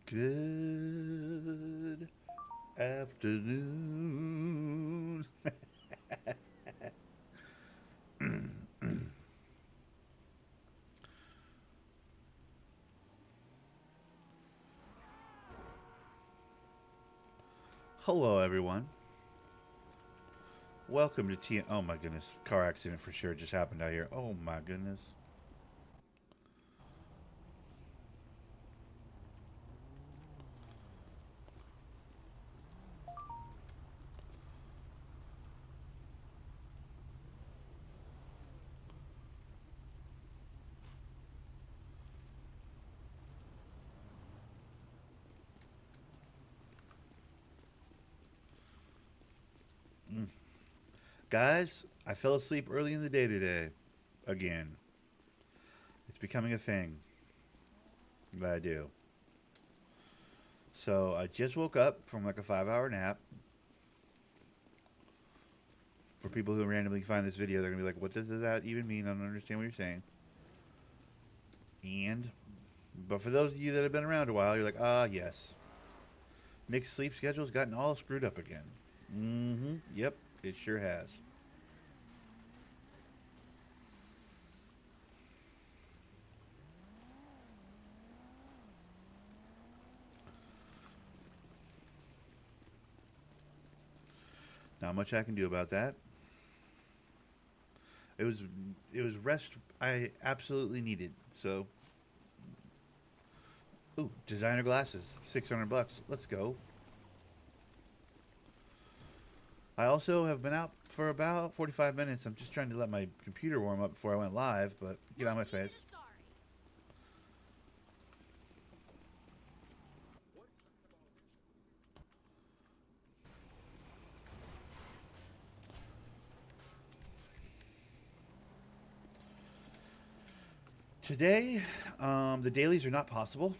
Good afternoon. Hello, everyone. Welcome to T. Oh my goodness, car accident for sure just happened out here. Oh my goodness. Guys, I fell asleep early in the day today. Again. It's becoming a thing that I do. So I just woke up from like a 5 hour nap. For people who randomly find this video, they're gonna be like, "What does that even mean? I don't understand what you're saying." And, but for those of you that have been around a while, you're like, "Ah, yes, Nick's sleep schedule's gotten all screwed up again." Mm-hmm. Yep, it sure has. Not much I can do about that. It was it was rest I absolutely needed. So, ooh, designer glasses, $600. Let's go. I also have been out for about 45 minutes. I'm just trying to let my computer warm up before I went live, but get out of my face. Today, the dailies are not possible.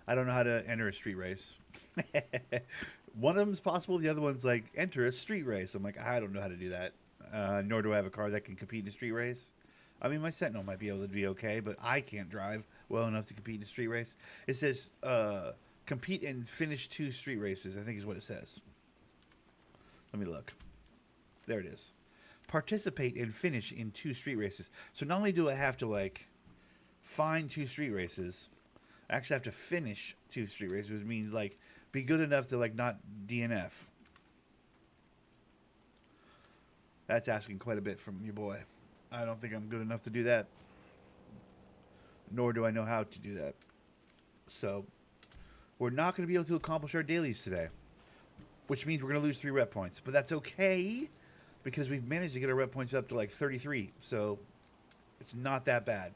I don't know how to enter a street race. One of them's possible. The other one's like enter a street race. I'm like, I don't know how to do that. Nor do I have a car that can compete in a street race. I mean, my Sentinel might be able to be okay, but I can't drive well enough to compete in a street race. It says compete and finish 2 street races. I think is what it says. Let me look. There it is. Participate and finish in 2 street races. So not only do I have to like find 2 street races, I actually have to finish 2 street races, which means like be good enough to like not DNF. That's asking quite a bit from your boy. I don't think I'm good enough to do that, nor do I know how to do that. So we're not going to be able to accomplish our dailies today, which means we're going to lose 3 rep points. But that's okay because we've managed to get our rep points up to like 33. So it's not that bad.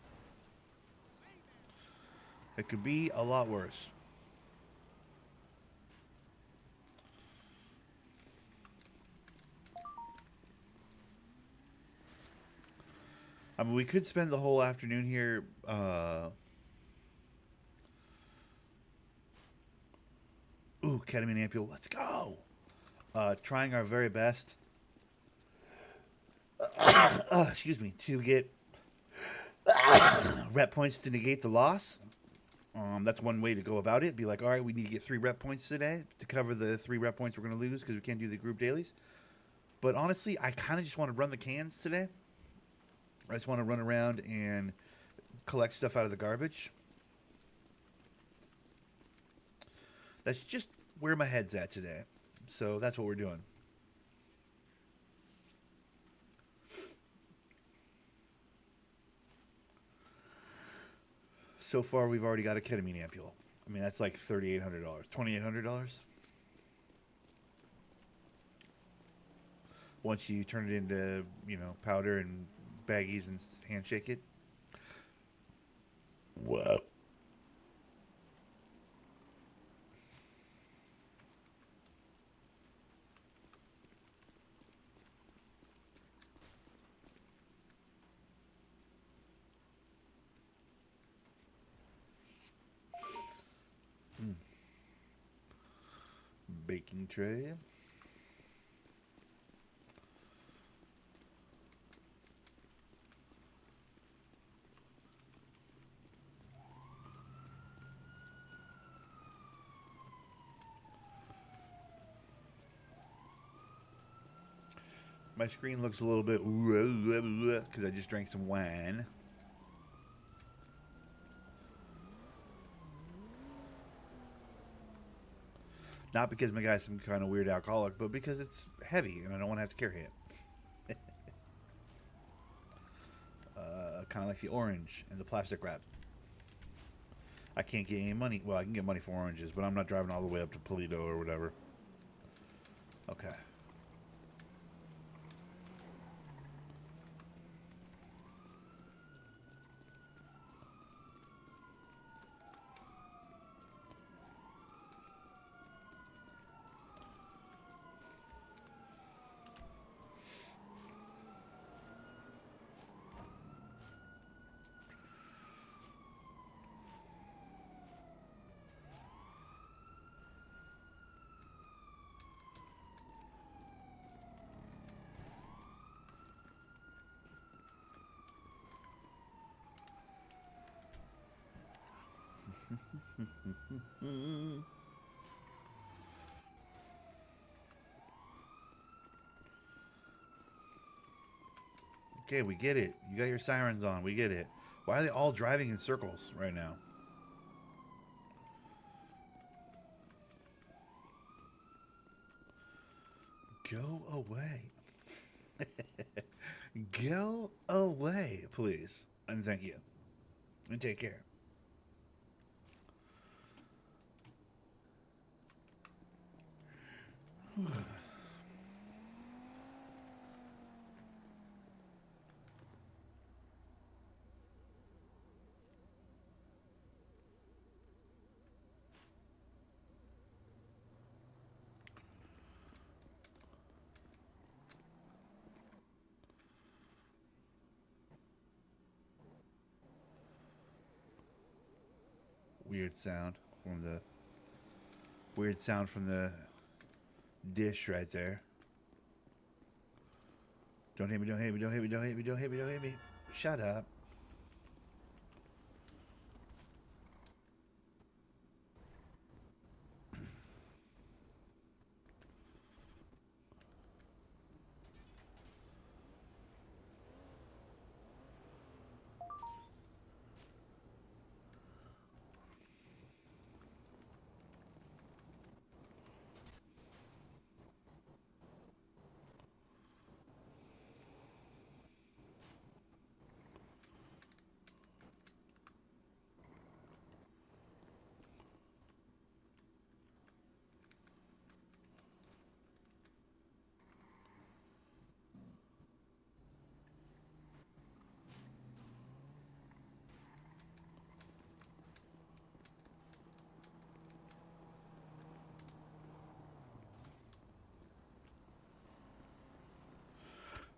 It could be a lot worse. I mean, we could spend the whole afternoon here. Ketamine ampule. Let's go. Trying our very best. Excuse me. To get rep points to negate the loss. That's one way to go about it. Be like, all right, we need to get 3 rep points today to cover the 3 rep points we're going to lose because we can't do the group dailies. But honestly, I kind of just want to run the cans today. I just want to run around and collect stuff out of the garbage. That's just where my head's at today. So that's what we're doing. So far, we've already got a ketamine ampule. I mean, that's like $3,800, $2,800. Once you turn it into, powder and baggies and handshake it. Whoa. Baking tray. My screen looks a little bit because I just drank some wine. Not because my guy's some kind of weird alcoholic, but because it's heavy and I don't want to have to carry it. Kind of like the orange and the plastic wrap. I can't get any money. Well, I can get money for oranges, but I'm not driving all the way up to Toledo or whatever. Okay. Okay, we get it. You got your sirens on. We get it. Why are they all driving in circles right now? Go away. Go away, please. And thank you. And take care. Weird sound from the dish right there. Don't hit me, don't hit me, don't hit me, don't hit me, don't hit me, don't hit me. Shut up.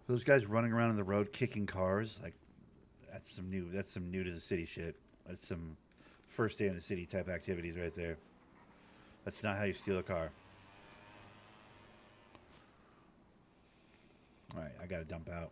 Those guys running around on the road kicking cars, like that's some new to the city shit. That's some first day in the city type activities right there. That's not how you steal a car. All right, I got to dump out.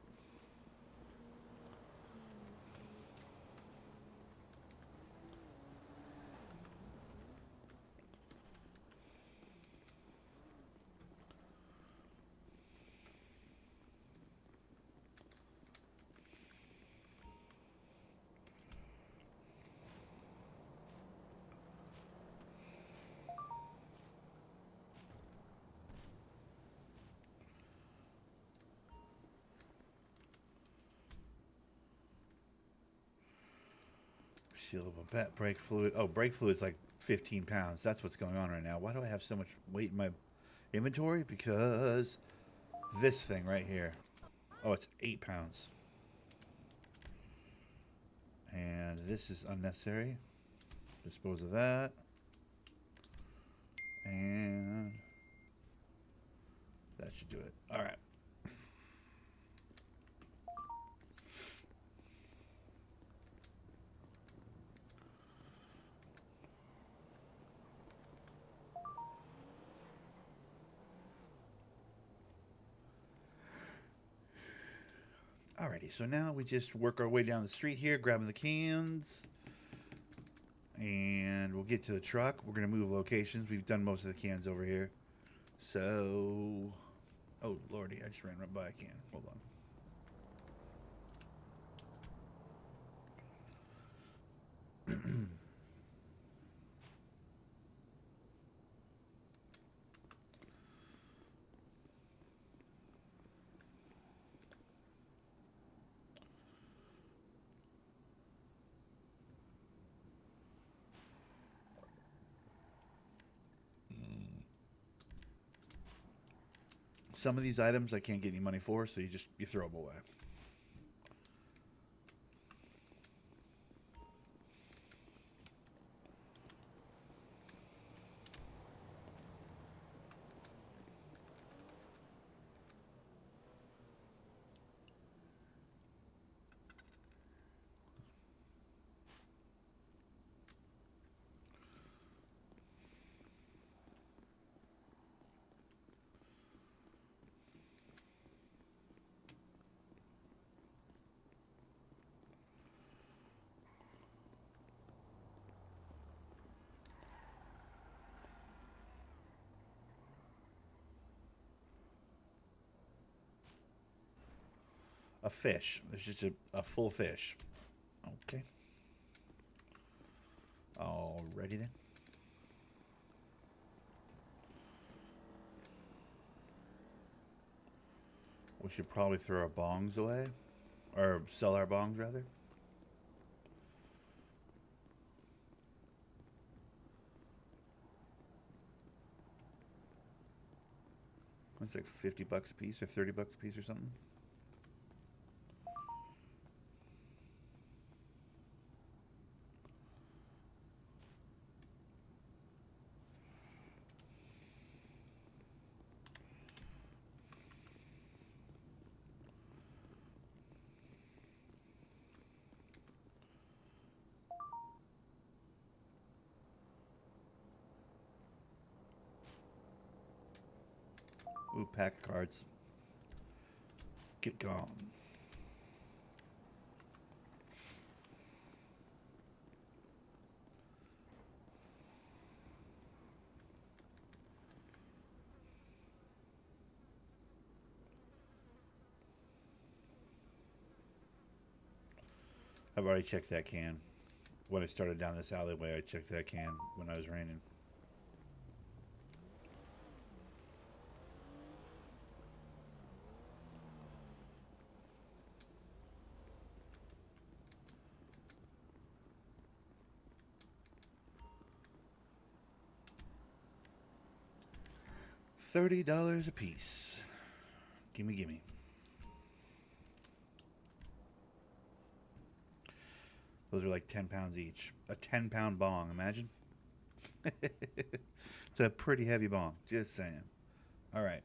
Seal of a bet. Brake fluid. Oh, brake fluid's like 15 pounds. That's what's going on right now. Why do I have so much weight in my inventory? Because this thing right here. Oh, it's 8 pounds. And this is unnecessary. Dispose of that. And that should do it. All right. Alrighty, so now we just work our way down the street here, grabbing the cans. And we'll get to the truck. We're going to move locations. We've done most of the cans over here. So Oh, lordy, I just ran right by a can. Hold on. Some of these items I can't get any money for, so you throw them away. A fish. There's just a full fish. Okay. Alrighty then. We should probably throw our bongs away. Or sell our bongs, rather. It's like $50 a piece or $30 a piece or something. Ooh, pack of cards. Get gone. I've already checked that can. When I started down this alleyway, I checked that can when I was raining. $30 a piece. Gimme, gimme. Those are like 10 pounds each. A 10-pound bong, imagine. It's a pretty heavy bong, just saying. All right,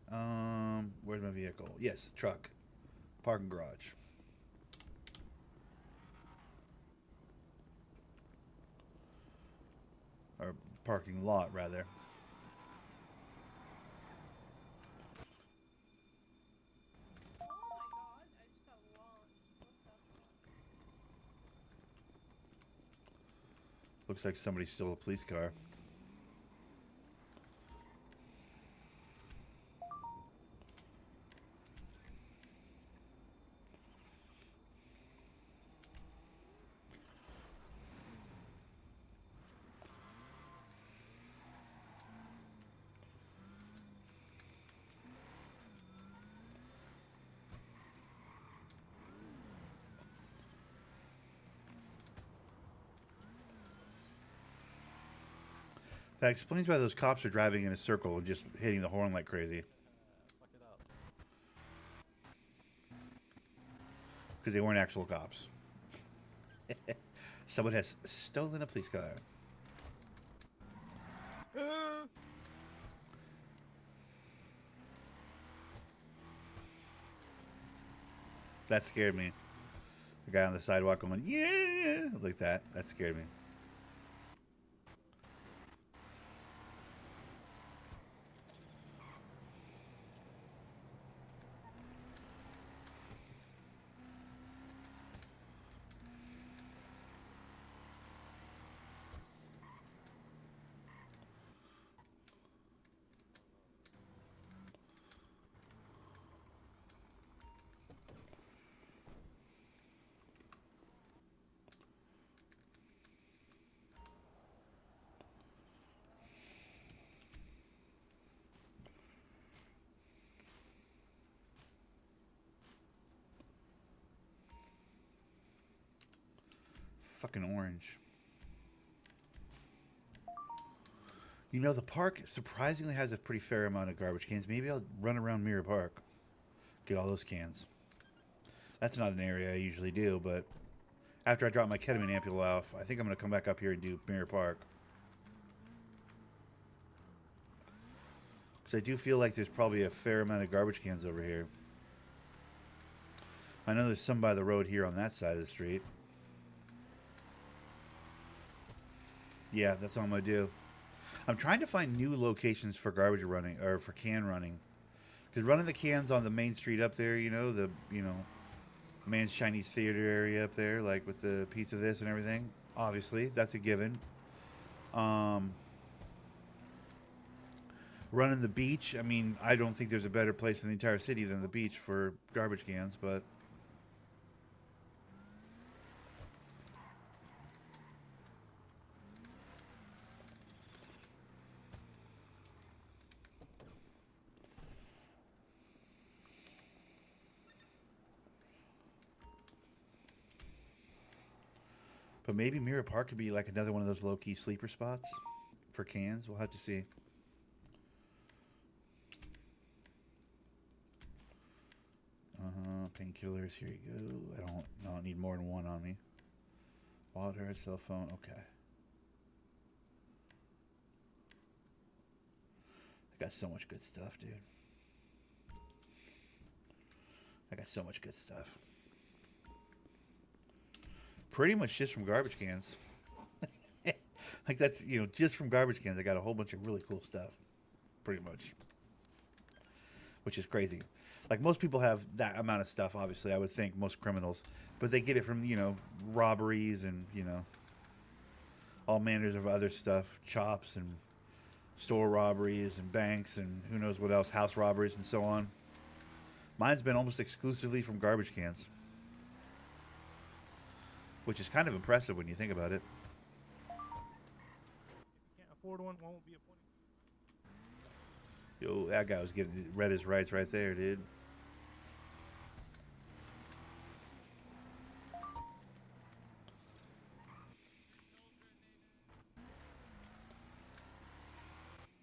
where's my vehicle? Yes, truck. Parking garage. Or parking lot, rather. Looks like somebody stole a police car. That explains why those cops are driving in a circle and just hitting the horn like crazy. Because they weren't actual cops. Someone has stolen a police car. That scared me. The guy on the sidewalk going, yeah, like that. That scared me. fucking orange. You know, the park surprisingly has a pretty fair amount of garbage cans. Maybe I'll run around Mirror Park, get all those cans. That's not an area I usually do, but after I drop my ketamine ampule off, I think I'm going to come back up here and do Mirror Park. Because I do feel like there's probably a fair amount of garbage cans over here. I know there's some by the road here on that side of the street. Yeah, that's all I'm going to do. I'm trying to find new locations for garbage running, or for can running. Because running the cans on the main street up there, you know, the, Man's Chinese Theater area up there, like with the Pizza This and everything. Obviously, that's a given. Running the beach, I mean, I don't think there's a better place in the entire city than the beach for garbage cans, but... But maybe Mirror Park could be like another one of those low-key sleeper spots for cans. We'll have to see. Painkillers, here you go. I don't need more than one on me. Water, cell phone, okay. I got so much good stuff, dude. I got so much good stuff. Pretty much just from garbage cans. Like that's, just from garbage cans, I got a whole bunch of really cool stuff. Pretty much. Which is crazy. Like most people have that amount of stuff, obviously, I would think, most criminals. But they get it from, robberies and, all manners of other stuff. Chops and store robberies and banks and who knows what else, house robberies and so on. Mine's been almost exclusively from garbage cans. Which is kind of impressive when you think about it. If you can't afford one, won't be a point. Yo, that guy was getting read his rights right there, dude.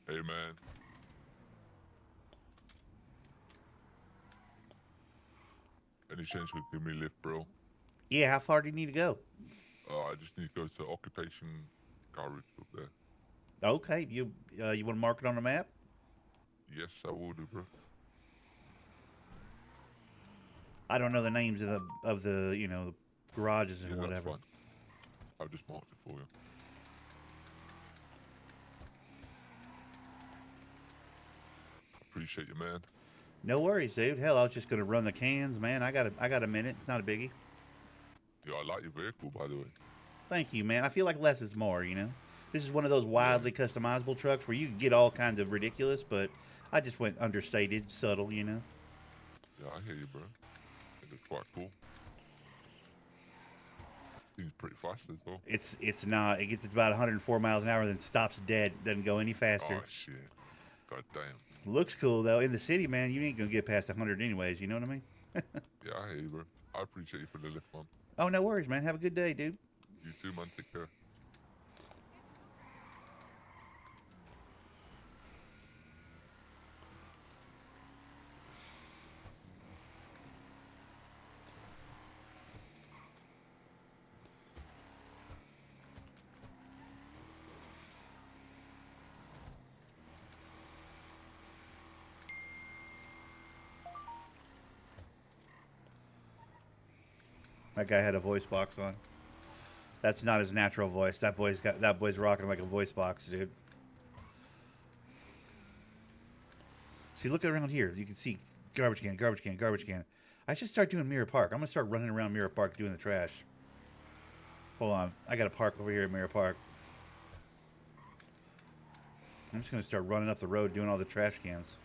Hey, man. Any chance you could give me a lift, bro? Yeah, how far do you need to go? I just need to go to occupation garage up there. Okay, you want to mark it on the map? Yes, I will do, bro. I don't know the names of the garages and Yeah, whatever. that's fine. I've just marked it for you. Appreciate you, man. No worries, dude. Hell, I was just gonna run the cans, man. I got a minute. It's not a biggie. Yeah, I like your vehicle, by the way. Thank you, man. I feel like less is more, This is one of those wildly customizable trucks where you can get all kinds of ridiculous, but I just went understated, subtle, Yeah, I hear you, bro. It looks quite cool. Seems pretty fast as well. It's not. It gets about 104 miles an hour, then stops dead. Doesn't go any faster. Oh, shit. God damn. Looks cool, though. In the city, man, you ain't gonna get past 100 anyways. You know what I mean? Yeah, I hear you, bro. I appreciate you for the lift, man. Oh, no worries, man. Have a good day, dude. You too, man. Take care. That guy had a voice box on. That's not his natural voice. That boy's rocking like a voice box, dude. See, look around here. You can see garbage can, garbage can, garbage can. I should start doing Mirror Park. I'm gonna start running around Mirror Park doing the trash. Hold on. I got a park over here at Mirror Park. I'm just gonna start running up the road doing all the trash cans.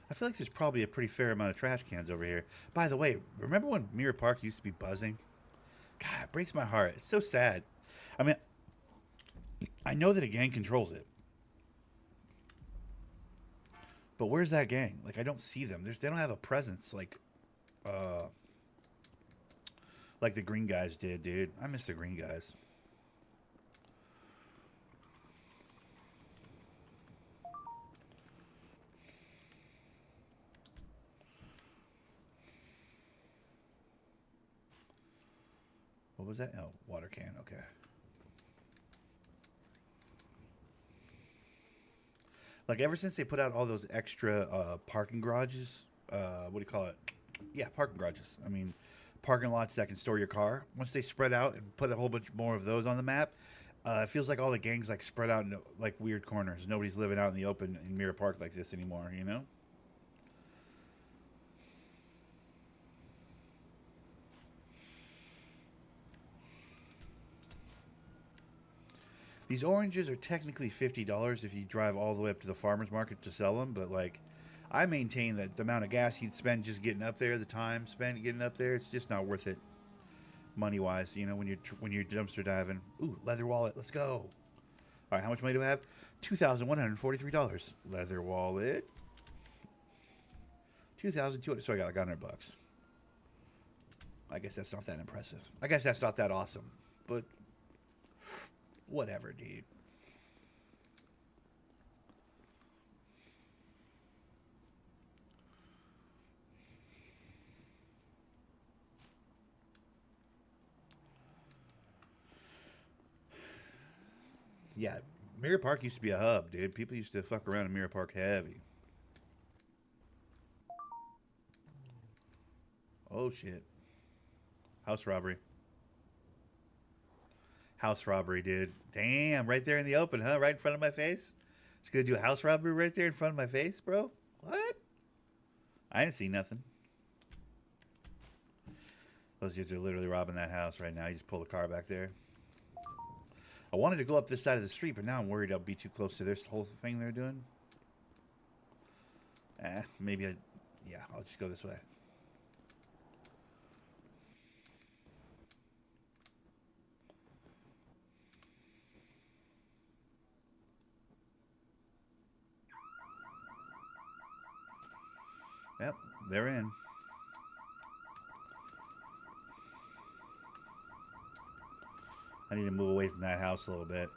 I feel like there's probably a pretty fair amount of trash cans over here. By the way, remember when Mirror Park used to be buzzing? God, it breaks my heart. It's so sad. I mean, I know that a gang controls it. But where's that gang? Like, I don't see them. They don't have a presence. Like, Like the green guys did, dude. I miss the green guys. What was that? Oh, water can. Okay. Like ever since they put out all those extra parking garages, what do you call it? Yeah, parking garages. I mean, parking lots that can store your car. Once they spread out and put a whole bunch more of those on the map, it feels like all the gangs like spread out into like weird corners. Nobody's living out in the open in Mirror Park like this anymore. You know. These oranges are technically $50 if you drive all the way up to the farmer's market to sell them, but like I maintain that the amount of gas you'd spend just getting up there, the time spent getting up there, it's just not worth it money wise, you know, when you're dumpster diving. Ooh, leather wallet, let's go. All right, how much money do I have? $2,143. Leather wallet. 2,200. So I got like $100. I guess that's not that impressive. I guess that's not that awesome, but whatever, dude. Yeah, Mirror Park used to be a hub, dude. People used to fuck around in Mirror Park heavy. Oh, shit. House robbery. House robbery, dude. Damn, right there in the open, huh? Right in front of my face? It's gonna do a house robbery right there in front of my face, bro? What? I didn't see nothing. Those dudes are literally robbing that house right now. You just pull the car back there. I wanted to go up this side of the street, but now I'm worried I'll be too close to this whole thing they're doing. Maybe yeah, I'll just go this way. Yep, they're in. I need to move away from that house a little bit.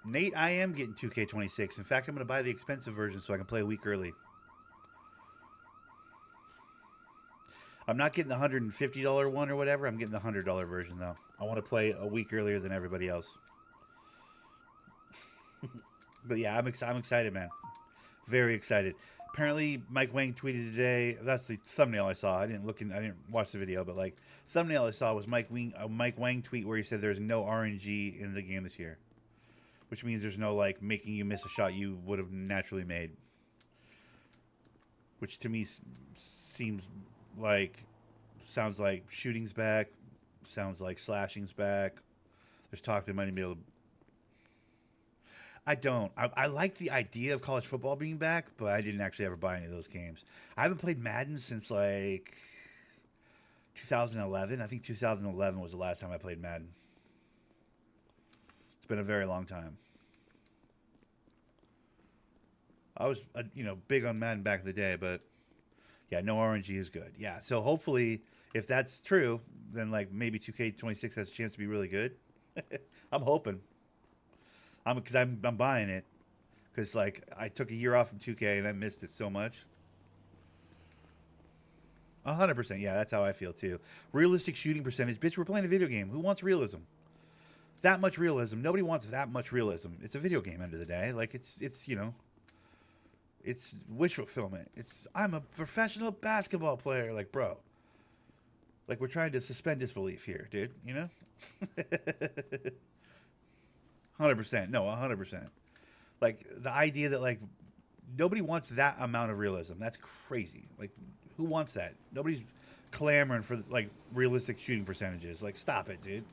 Nate, I am getting 2K26. In fact, I'm going to buy the expensive version so I can play a week early. I'm not getting the $150 one or whatever. I'm getting the $100 version, though. I want to play a week earlier than everybody else. But yeah, I'm excited, man. Very excited. Apparently, Mike Wang tweeted today. That's the thumbnail I saw. I didn't watch the video, but like thumbnail I saw was Mike Wang tweet where he said there's no RNG in the game this year, which means there's no like making you miss a shot you would have naturally made. Which to me sounds like shooting's back, sounds like slashing's back. There's talk they might be able to. I like the idea of college football being back, but I didn't actually ever buy any of those games. I haven't played Madden since like 2011. I think 2011 was the last time I played Madden. It's been a very long time. I was, big on Madden back in the day, but yeah, no RNG is good. Yeah, so hopefully, if that's true, then like maybe 2K26 has a chance to be really good. I'm hoping. I'm buying it because like I took a year off from 2K and I missed it so much. 100%. Yeah, that's how I feel too. Realistic shooting percentage, bitch. We're playing a video game. Who wants realism? That much realism. Nobody wants that much realism. It's a video game. End of the day, like it's it's wish fulfillment. I'm a professional basketball player. Like, bro, like we're trying to suspend disbelief here, dude. You know. 100%. No, 100%. Like the idea that like nobody wants that amount of realism. That's crazy. Like who wants that? Nobody's clamoring for like realistic shooting percentages. Like stop it, dude.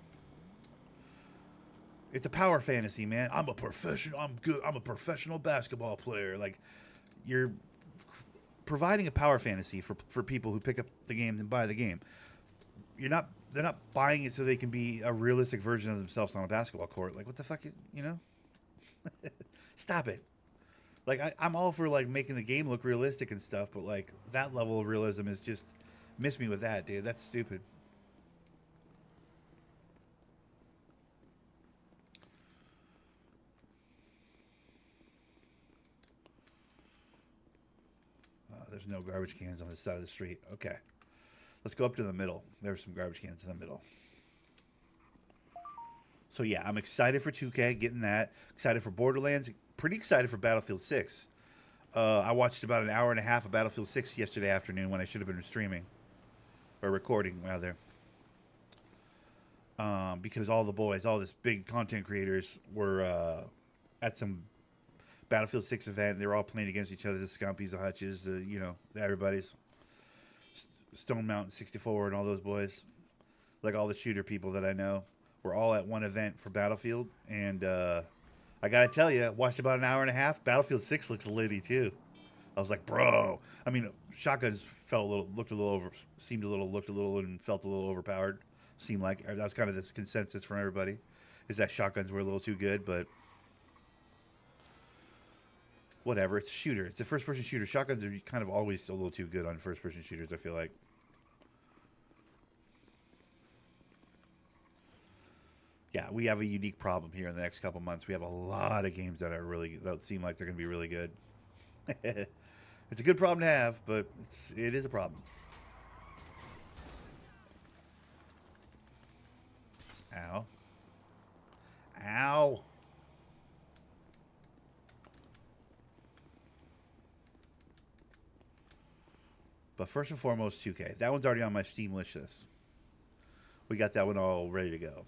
It's a power fantasy, man. I'm a professional. I'm good. I'm a professional basketball player. Like you're providing a power fantasy for people who pick up the game and buy the game. You're not they're not buying it so they can be a realistic version of themselves on a basketball court. Like, what the fuck, you know? Stop it. Like, I'm all for like making the game look realistic and stuff, but like that level of realism is just miss me with that, dude. That's stupid. There's no garbage cans on this side of the street. Okay. Let's go up to the middle. There's some garbage cans in the middle. So yeah, I'm excited for 2K, getting that. Excited for Borderlands. Pretty excited for Battlefield 6. I watched about an hour and a half of Battlefield 6 yesterday afternoon when I should have been streaming. Or recording, rather. Because all the boys, all this big content creators were at some Battlefield 6 event. They were all playing against each other. The Scumpies, the Hutches, you know, everybody's. Stone Mountain 64 and all those boys. Like all the shooter people that I know. We're all at one event for Battlefield. And I got to tell you, watched about an hour and a half. Battlefield 6 looks litty too. I was like, bro. I mean, shotguns looked a little, and felt a little overpowered. Seemed like that was kind of this consensus from everybody, is that shotguns were a little too good, but whatever. It's a shooter. It's a first-person shooter. Shotguns are kind of always a little too good on first-person shooters, I feel like. Yeah, we have a unique problem here in the next couple months. We have a lot of games that seem like they're going to be really good. It's a good problem to have, but it is a problem. Ow. Ow. But first and foremost, 2K. That one's already on my Steam wish list. We got that one all ready to go.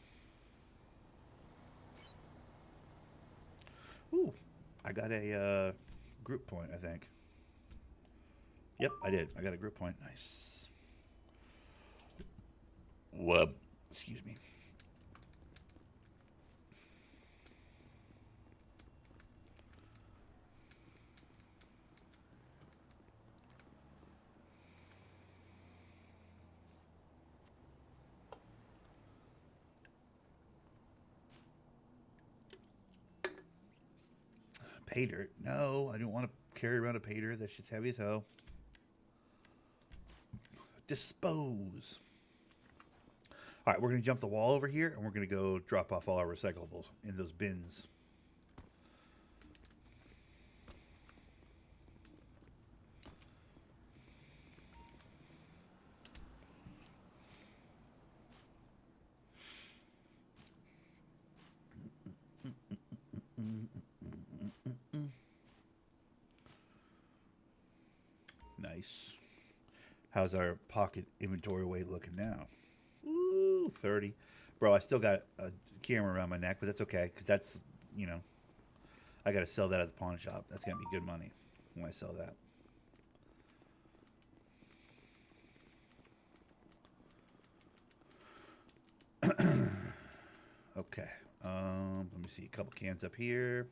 Ooh, I got a group point, I think. Yep, I did. I got a group point. Nice. Whoop. Excuse me. Pay dirt. No, I don't want to carry around a pay dirt. That shit's heavy as hell. Dispose. All right, we're going to jump the wall over here, and we're going to go drop off all our recyclables in those bins. Nice. How's our pocket inventory weight looking now? Ooh, 30. Bro, I still got a camera around my neck, but that's okay, because that's, you know, I got to sell that at the pawn shop. That's going to be good money when I sell that. Okay. Let me see. A couple cans up here.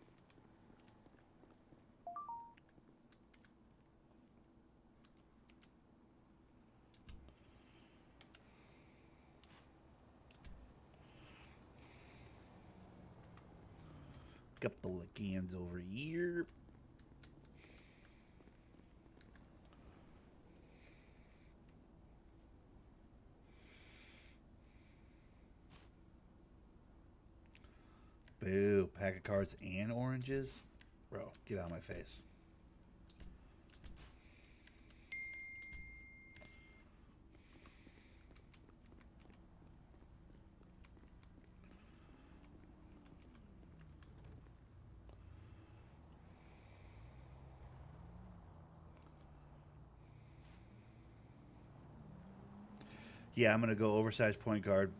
Couple of cans over here. Boo. Pack of cards and oranges? Bro, get out of my face. Yeah, I'm going to go oversized point guard.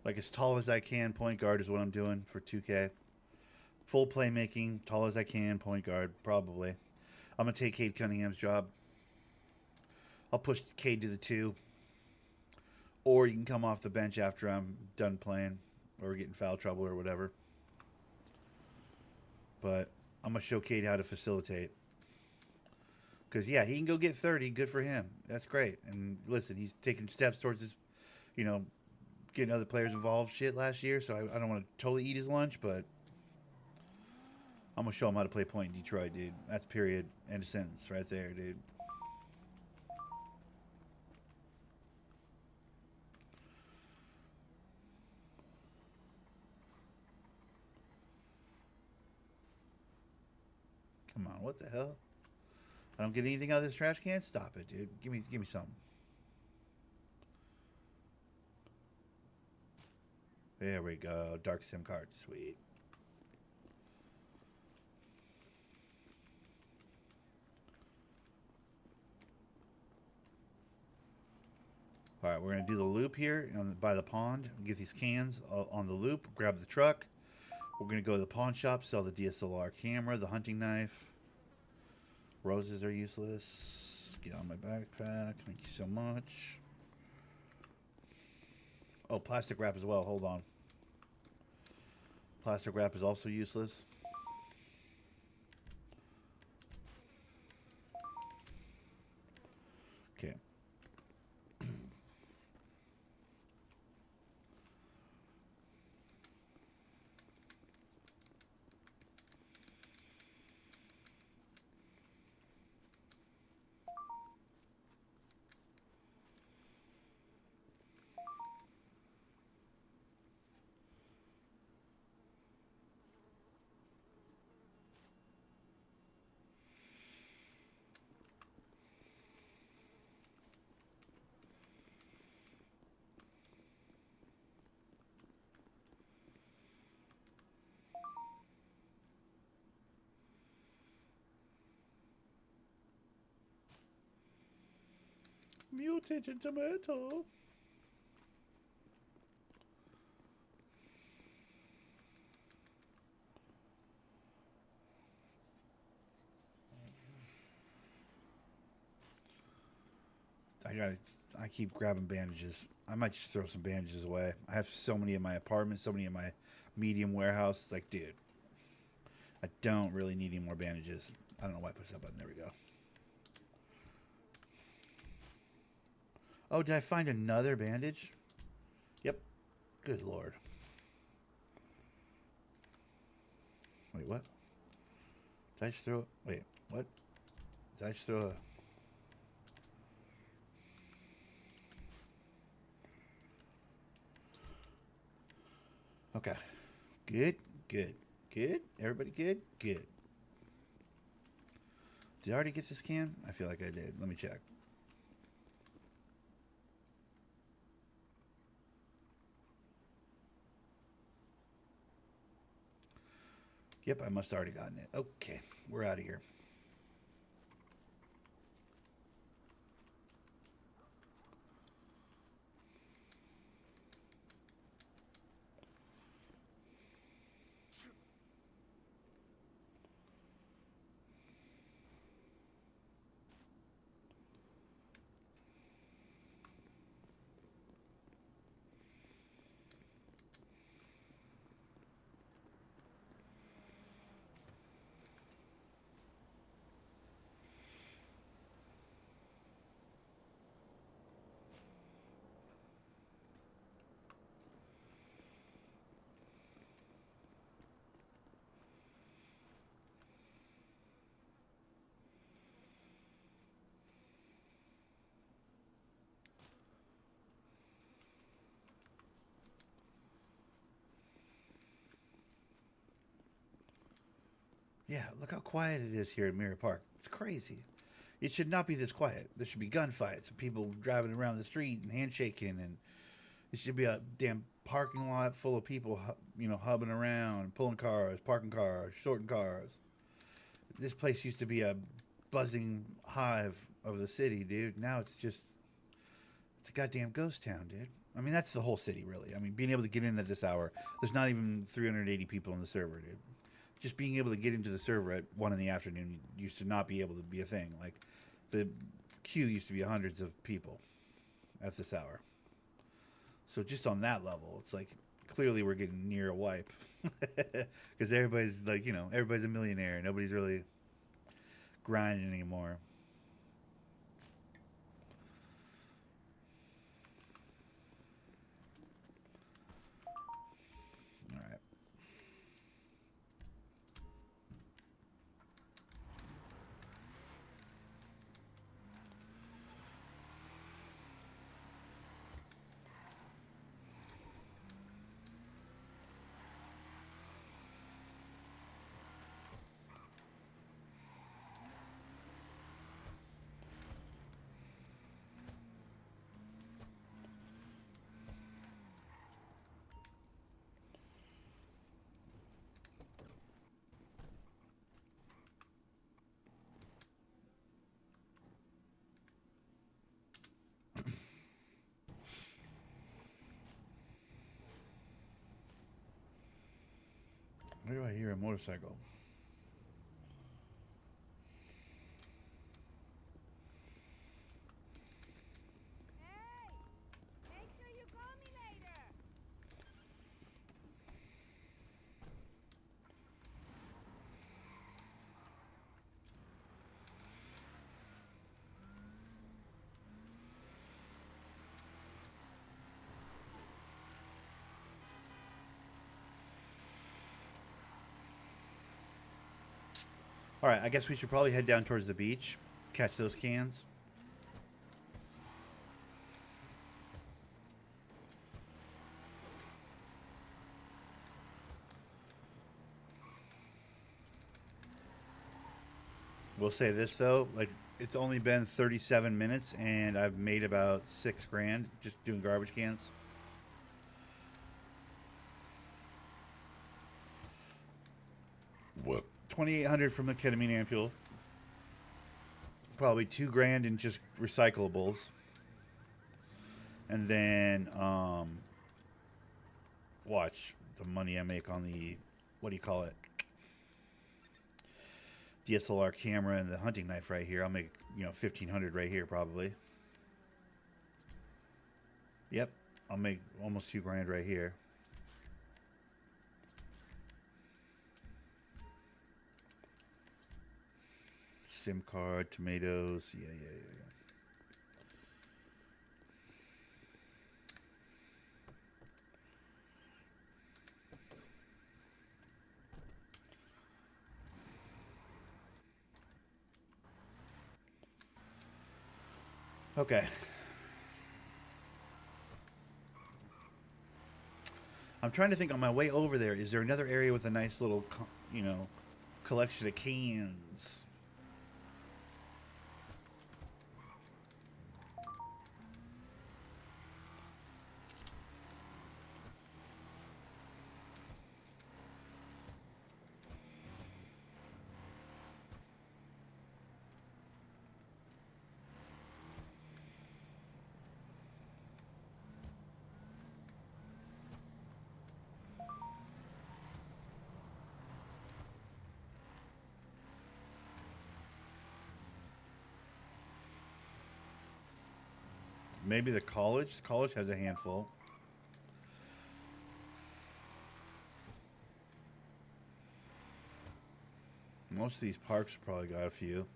Like as tall as I can, point guard is what I'm doing for 2K. Full playmaking, tall as I can, point guard, probably. I'm going to take Cade Cunningham's job. I'll push Cade to the 2. or you can come off the bench after I'm done playing or get in foul trouble or whatever. But I'm going to show Cade how to facilitate. Because, yeah, he can go get 30. Good for him. That's great. And listen, he's taking steps towards this, getting other players involved shit last year. So I don't want to totally eat his lunch, but I'm going to show him how to play point in Detroit, dude. That's period. End of sentence right there, dude. Come on, what the hell? I don't get anything out of this trash can? Stop it, dude. Give me something. There we go. Dark SIM card. Sweet. All right, we're going to do the loop here by the pond. Get these cans on the loop. Grab the truck. We're going to go to the pawn shop, sell the DSLR camera, the hunting knife. Roses are useless. Get on my backpack. Thank you so much. Oh, plastic wrap as well. Hold on. Plastic wrap is also useless. Okay. Mutated tomato. I keep grabbing bandages. I might just throw some bandages away. I have so many in my apartment, so many in my medium warehouse. It's like, dude, I don't really need any more bandages. I don't know why I pushed that button. There we go. Oh, did I find another bandage? Yep. Good Lord. Wait, what? Did I just throw it? Wait, what? Did I just throw a... Okay. Good, good, good. Everybody good? Good. Did I already get this can? I feel like I did. Let me check. Yep, I must have already gotten it. Okay, we're out of here. Yeah, look how quiet it is here in Mirror Park. It's crazy. It should not be this quiet. There should be gunfights and people driving around the street and handshaking, and it should be a damn parking lot full of people, hubbing around, pulling cars, parking cars, sorting cars. This place used to be a buzzing hive of the city, dude. Now it's a goddamn ghost town, dude. I mean, that's the whole city, really. I mean, being able to get in at this hour, there's not even 380 people on the server, dude. Just being able to get into the server at 1 in the afternoon used to not be able to be a thing. Like, the queue used to be hundreds of people at this hour. So just on that level, it's like clearly we're getting near a wipe because everybody's like, everybody's a millionaire. Nobody's really grinding anymore. All right. Where do I hear a motorcycle? Hey! Make sure you call me later! All right, I guess we should probably head down towards the beach, catch those cans. We'll say this though, like it's only been 37 minutes and I've made about $6,000 just doing garbage cans. What? 2,800 from the ketamine ampule. Probably $2,000 in just recyclables. And then watch the money I make on the, what do you call it? DSLR camera and the hunting knife right here. I'll make, 1,500 right here probably. Yep, I'll make almost $2,000 right here. SIM card, tomatoes, yeah. Okay. I'm trying to think on my way over there, is there another area with a nice little, collection of cans? Maybe the college? College has a handful. Most of these parks have probably got a few.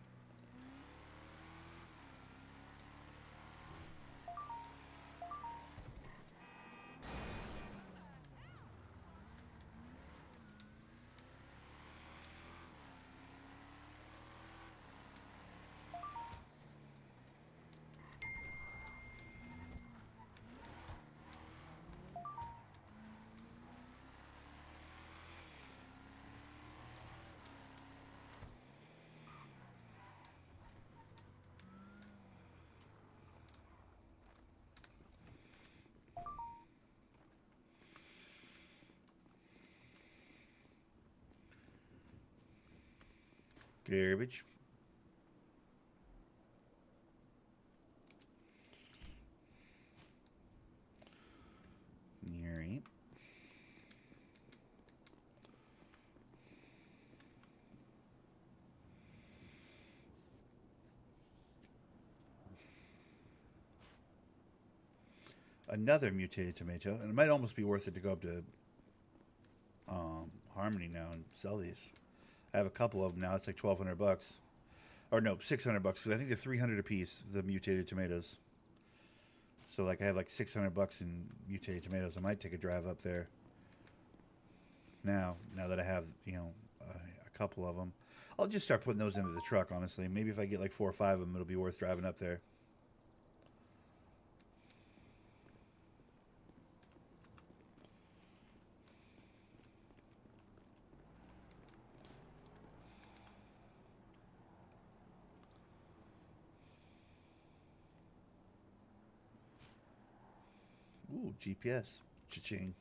Garbage. Alright. another mutated tomato, and it might almost be worth it to go up to Harmony now and sell these. I have a couple of them now. It's like $1,200, or no, $600 because I think they're 300 a piece. The mutated tomatoes. So like I have like $600 in mutated tomatoes. I might take a drive up there. Now that I have a couple of them, I'll just start putting those into the truck. Honestly, maybe if I get like 4 or 5 of them, it'll be worth driving up there. Ooh, GPS. Cha-ching.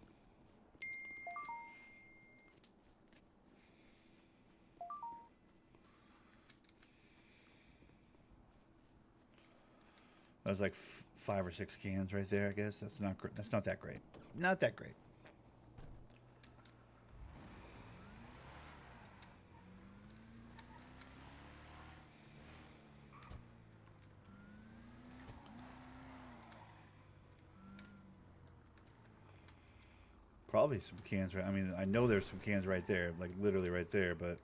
That was like 5 or 6 cans right there, I guess. That's not that great. Not that great. Probably some cans right. I mean, I know there's some cans right there, like literally right there, but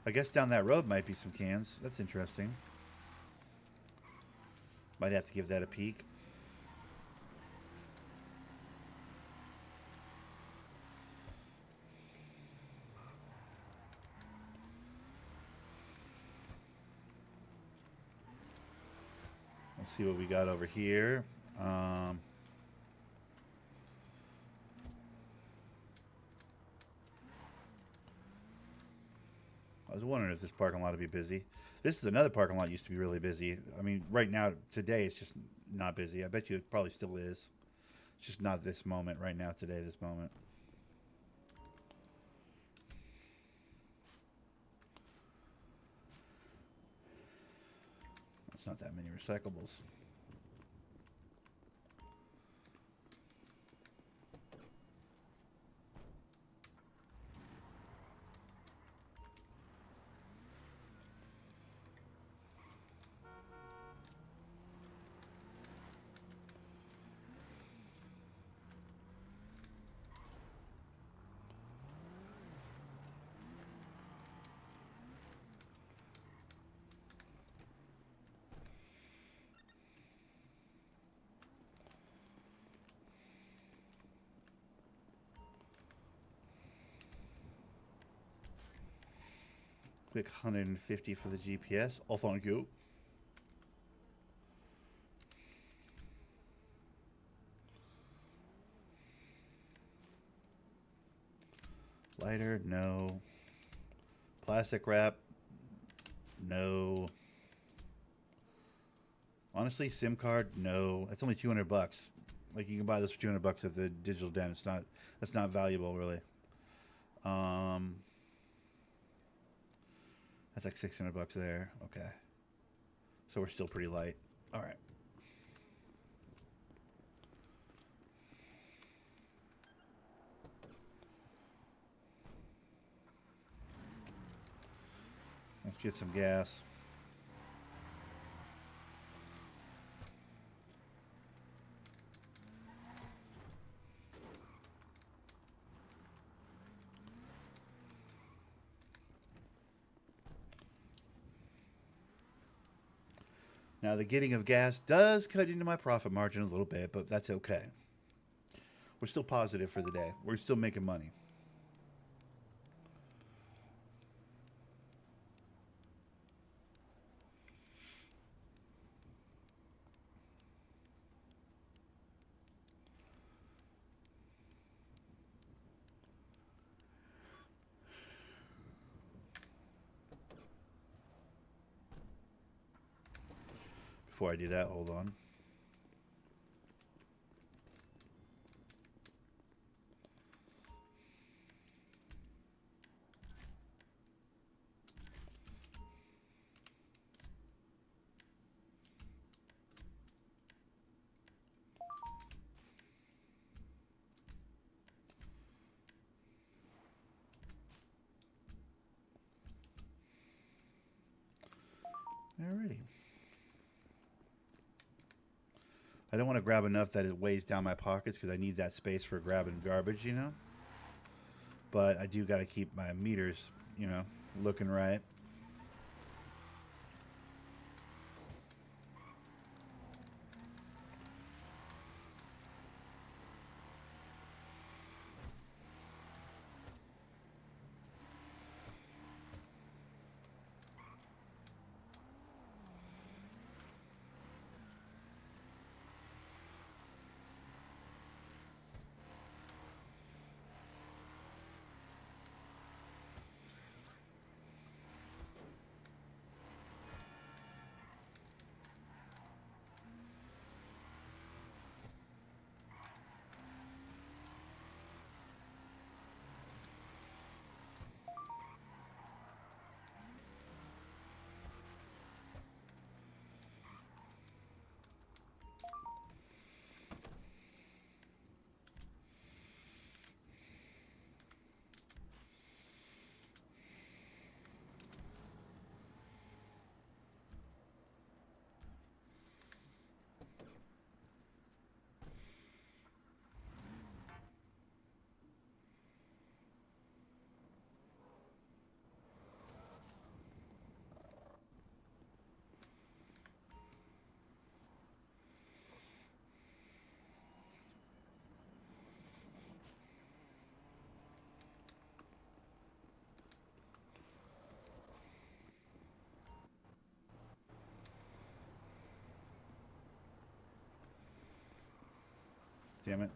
I guess down that road might be some cans. That's interesting. Might have to give that a peek. Let's see what we got over here. I was wondering if this parking lot would be busy. This is another parking lot that used to be really busy. I mean, right now, today, it's just not busy. I bet you it probably still is. It's just not this moment right now, today, this moment. It's not that many recyclables. Quick 150 for the GPS. Oh, thank you. Lighter, no. Plastic wrap, no. Honestly, SIM card, no. That's only $200. Like you can buy this for $200 at the digital den. It's not. That's not valuable, really. That's like $600 there. Okay. So we're still pretty light. All right. Let's get some gas. Now, the getting of gas does cut into my profit margin a little bit, but that's okay. We're still positive for the day. We're still making money. Before I do that, hold on. Alrighty. I don't want to grab enough that it weighs down my pockets because I need that space for grabbing garbage, you know. But I do got to keep my meters, you know, looking right. Damn it.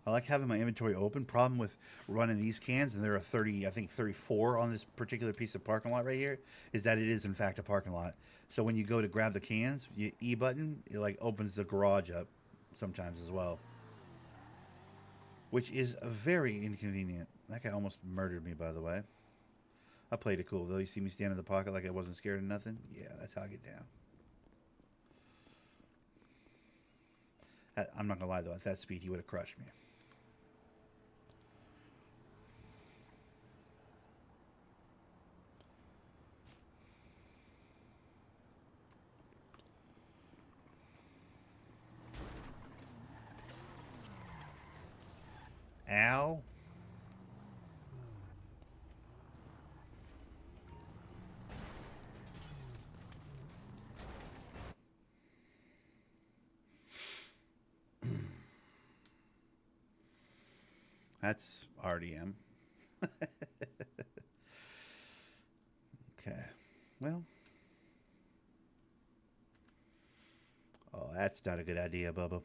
I like having my inventory open. Problem with running these cans, and there are 30, I think 34 on this particular piece of parking lot right here, is that it is in fact a parking lot. So when you go to grab the cans, you E button, it like opens the garage up sometimes as well. Which is very inconvenient. That guy almost murdered me, by the way. I played it cool though. You see me stand in the pocket like I wasn't scared of nothing? Yeah, that's how I get down. I'm not gonna lie though, at that speed he would have crushed me. Ow. That's RDM. Okay. Well. Oh, that's not a good idea, Bubba.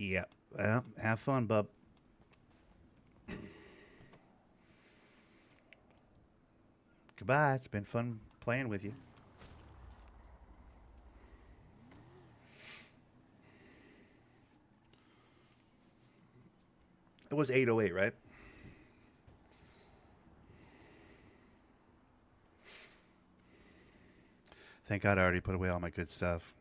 Yeah. Well, have fun, bub. Goodbye. It's been fun playing with you. It was 8:08, right? Thank God I already put away all my good stuff.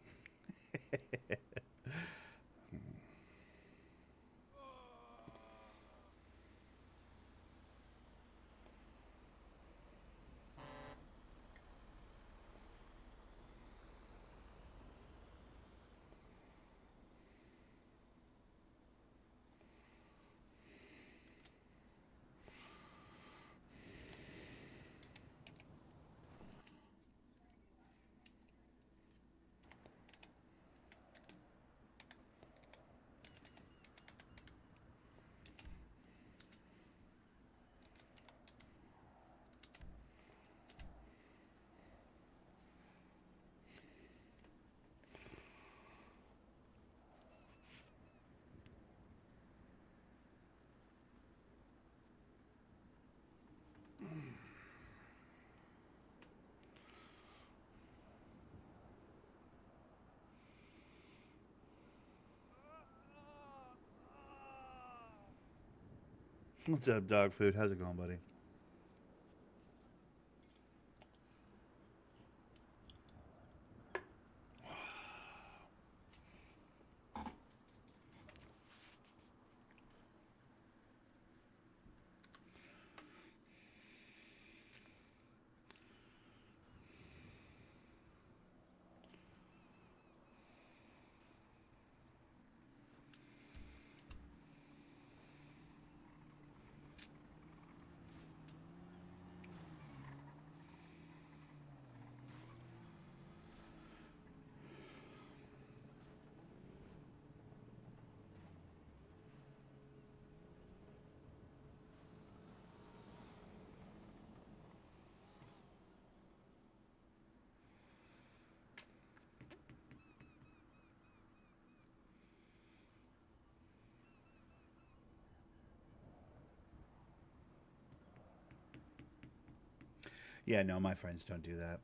What's up, dog food? How's it going, buddy? Yeah, no, my friends don't do that.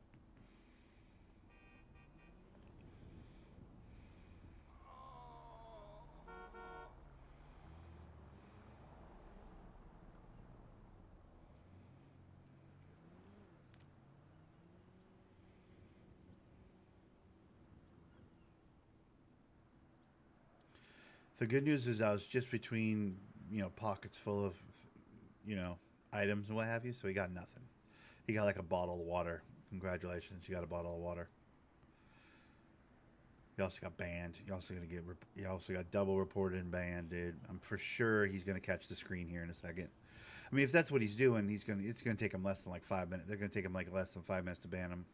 The good news is I was just between, pockets full of, you know, items and what have you, so he got nothing. He got like a bottle of water. Congratulations, you got a bottle of water. He also got banned. He also got double reported and banned, dude. I'm for sure he's gonna catch the screen here in a second. I mean, if that's what he's doing, it's gonna take him less than like 5 minutes. They're gonna take him like less than 5 minutes to ban him.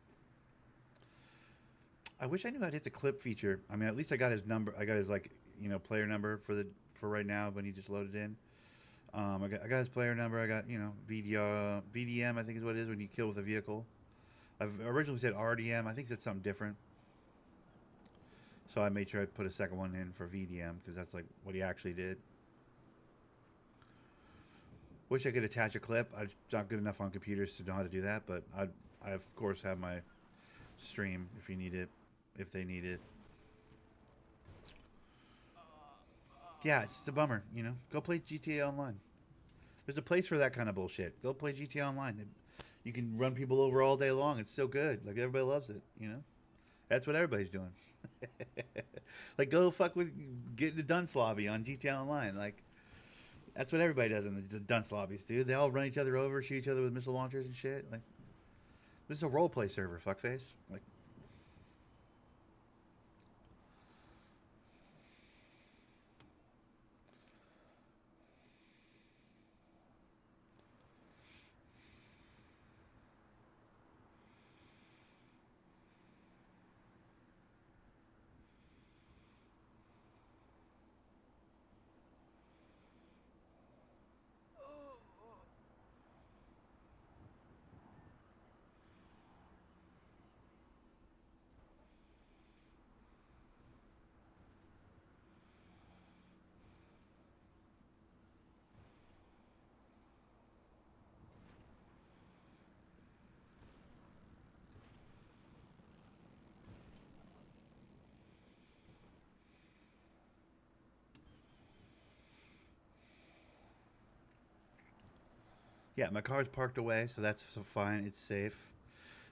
I wish I knew how to hit the clip feature. I mean, at least I got his number. I got his player number for right now when he just loaded in. I got his player number. I got VDM. I think is what it is when you kill with a vehicle. I've originally said RDM. I think that's something different. So I made sure I put a second one in for VDM because that's like what he actually did. Wish I could attach a clip. I'm not good enough on computers to know how to do that, but I of course have my stream if you need it, if they need it. Yeah, it's just a bummer, Go play GTA Online. There's a place for that kind of bullshit. Go play GTA Online. You can run people over all day long. It's so good. Like, everybody loves it, That's what everybody's doing. Like, go fuck with getting the dunce lobby on GTA Online. Like, that's what everybody does in the dunce lobbies, dude. They all run each other over, shoot each other with missile launchers and shit. Like, this is a roleplay server, fuckface. Like, yeah, my car's parked away, so that's fine. It's safe.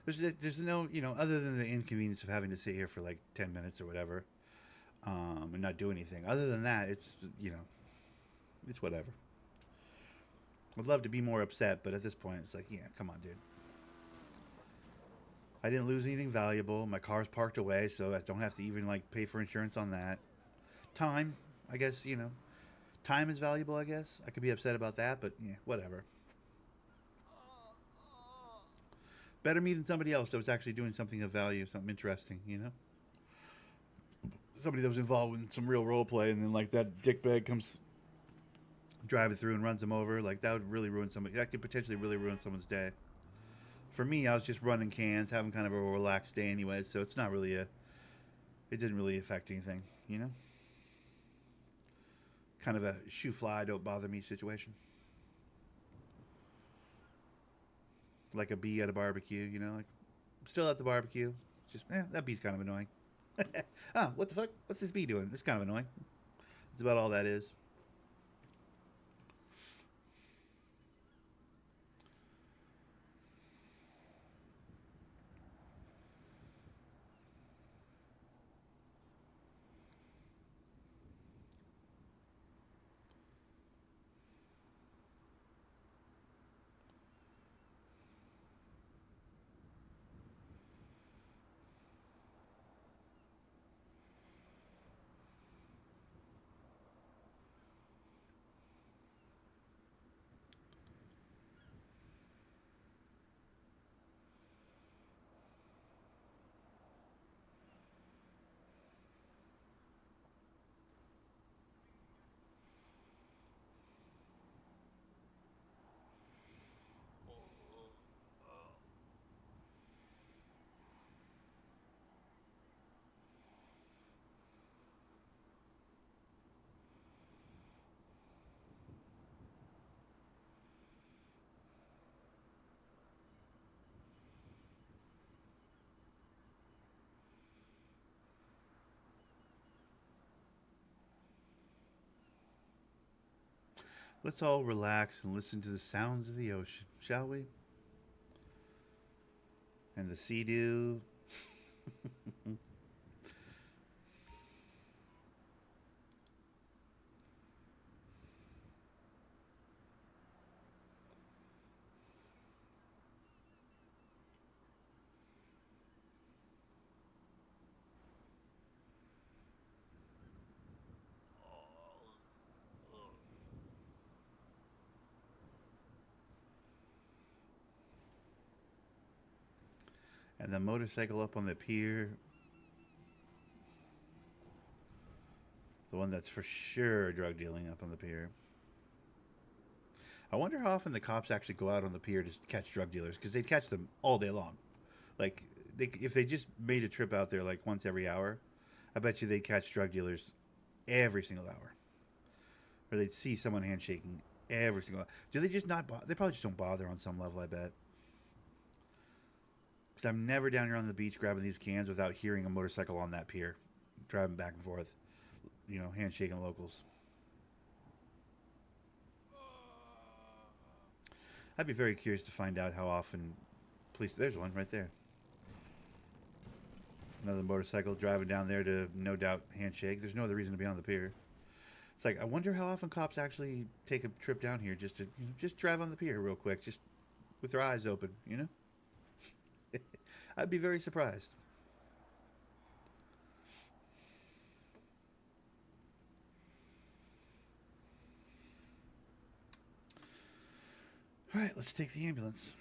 There's no, other than the inconvenience of having to sit here for like 10 minutes or whatever, and not do anything. Other than that, it's whatever. I'd love to be more upset, but at this point, it's like, yeah, come on, dude. I didn't lose anything valuable. My car's parked away, so I don't have to even pay for insurance on that. Time, I guess, time is valuable. I guess I could be upset about that, but yeah, whatever. Better me than somebody else that was actually doing something of value, something interesting, Somebody that was involved in some real role play, and then that dickbag comes driving through and runs them over. Like, that would really ruin somebody. That could potentially really ruin someone's day. For me, I was just running cans, having kind of a relaxed day anyway, so it's not really it didn't really affect anything, Kind of a shoe fly, don't bother me situation. Like a bee at a barbecue, like, I'm still at the barbecue. Just, that bee's kind of annoying. Oh, what the fuck? What's this bee doing? It's kind of annoying. That's about all that is. Let's all relax and listen to the sounds of the ocean, shall we? And the sea dew. And the motorcycle up on the pier. The one that's for sure drug dealing up on the pier. I wonder how often the cops actually go out on the pier to catch drug dealers, because they'd catch them all day long. Like, if they just made a trip out there like once every hour, I bet you they'd catch drug dealers every single hour. Or they'd see someone handshaking every single hour. Do they just not they probably just don't bother on some level, I bet. Because I'm never down here on the beach grabbing these cans without hearing a motorcycle on that pier, driving back and forth, you know, handshaking locals. I'd be very curious to find out how often police... There's one right there. Another motorcycle driving down there to, no doubt, handshake. There's no other reason to be on the pier. It's like, I wonder how often cops actually take a trip down here just to, you know, just drive on the pier real quick, just with their eyes open, you know? I'd be very surprised. All right, let's take the ambulance.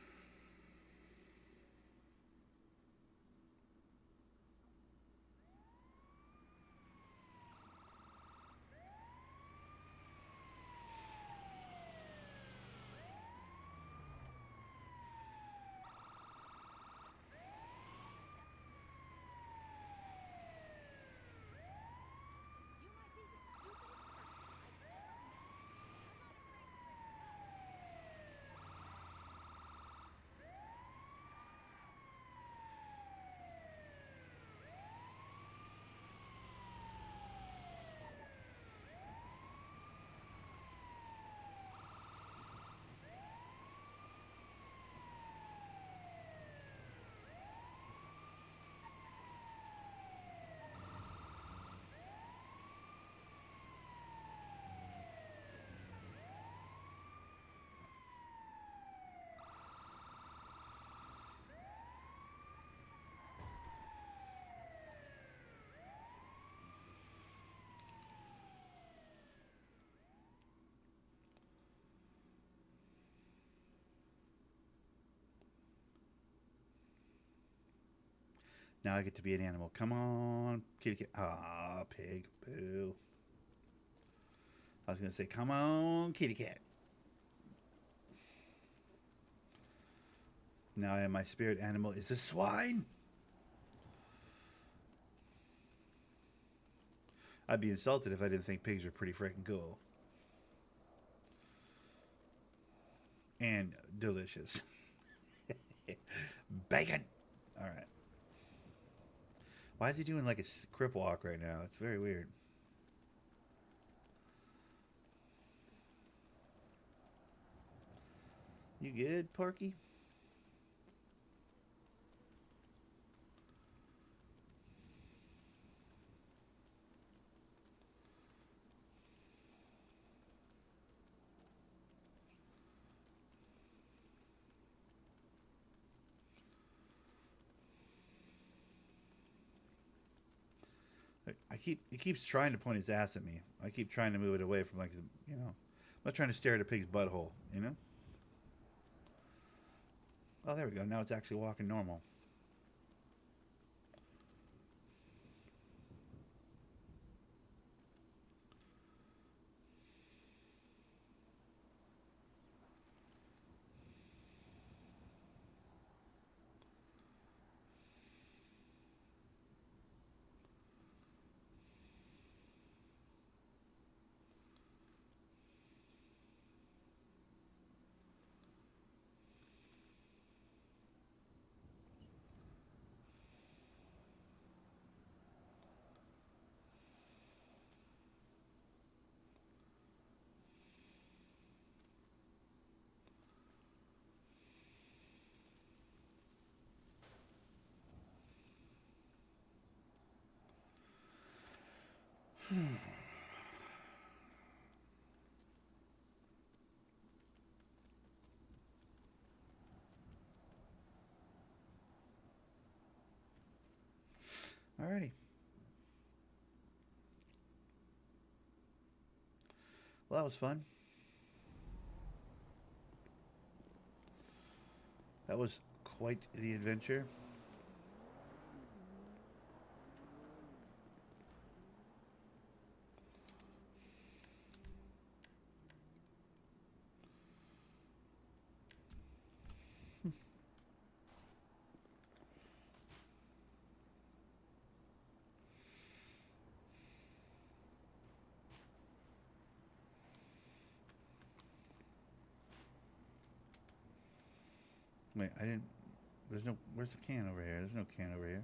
Now I get to be an animal. Come on, kitty cat. Ah, pig. Boo. I was going to say, come on, kitty cat. Now I am my spirit animal is a swine. I'd be insulted if I didn't think pigs are pretty freaking cool. And delicious. Bacon. All right. Why is he doing like a crip walk right now? It's very weird. You good, Porky? He keeps trying to point his ass at me. I keep trying to move it away from, like, the, you know. I'm not trying to stare at a pig's butthole, you know? Oh, there we go. Now it's actually walking normal. Alrighty. Well, that was fun. That was quite the adventure. Wait, I didn't. There's no. Where's the can over here? There's no can over here.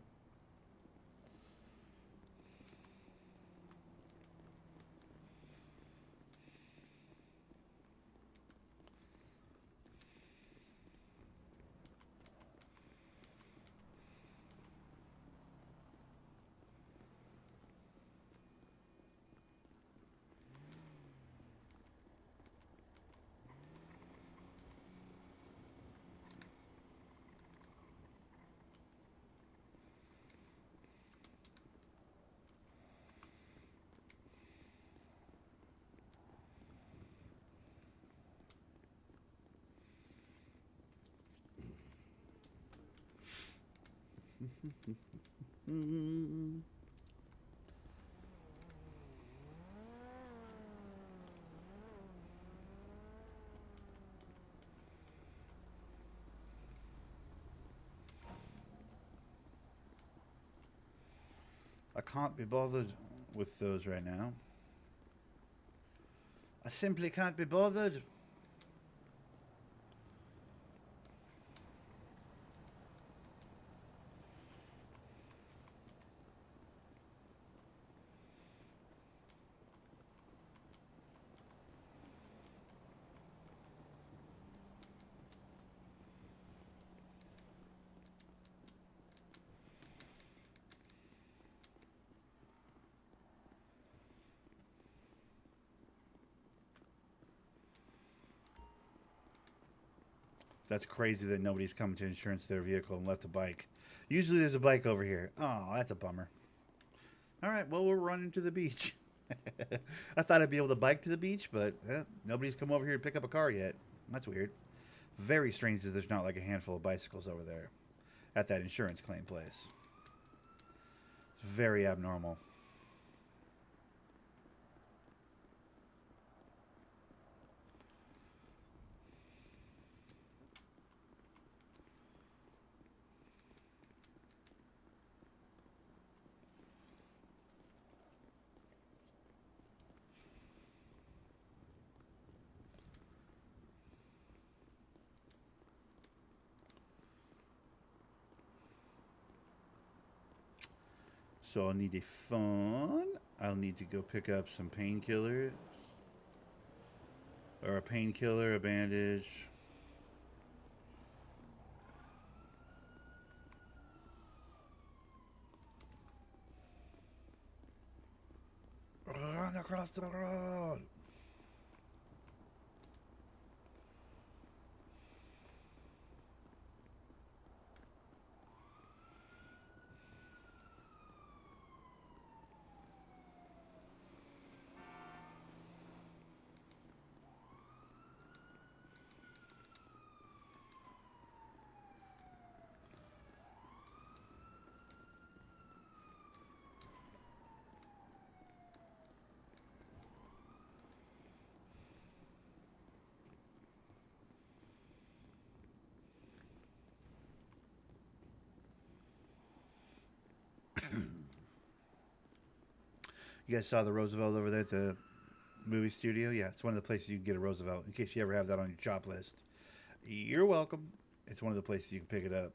I can't be bothered with those right now. I simply can't be bothered. That's crazy that nobody's come to insurance their vehicle and left a bike. Usually there's a bike over here. Oh, that's a bummer. All right, well, we're running to the beach. I thought I'd be able to bike to the beach, but nobody's come over here to pick up a car yet. That's weird. Very strange that there's not like a handful of bicycles over there at that insurance claim place. It's very abnormal. So I'll need a phone. I'll need to go pick up some painkillers. Or a painkiller, a bandage. Run across the road. You guys saw the Roosevelt over there at the movie studio? Yeah, it's one of the places you can get a Roosevelt in case you ever have that on your shop list. You're welcome. It's one of the places you can pick it up.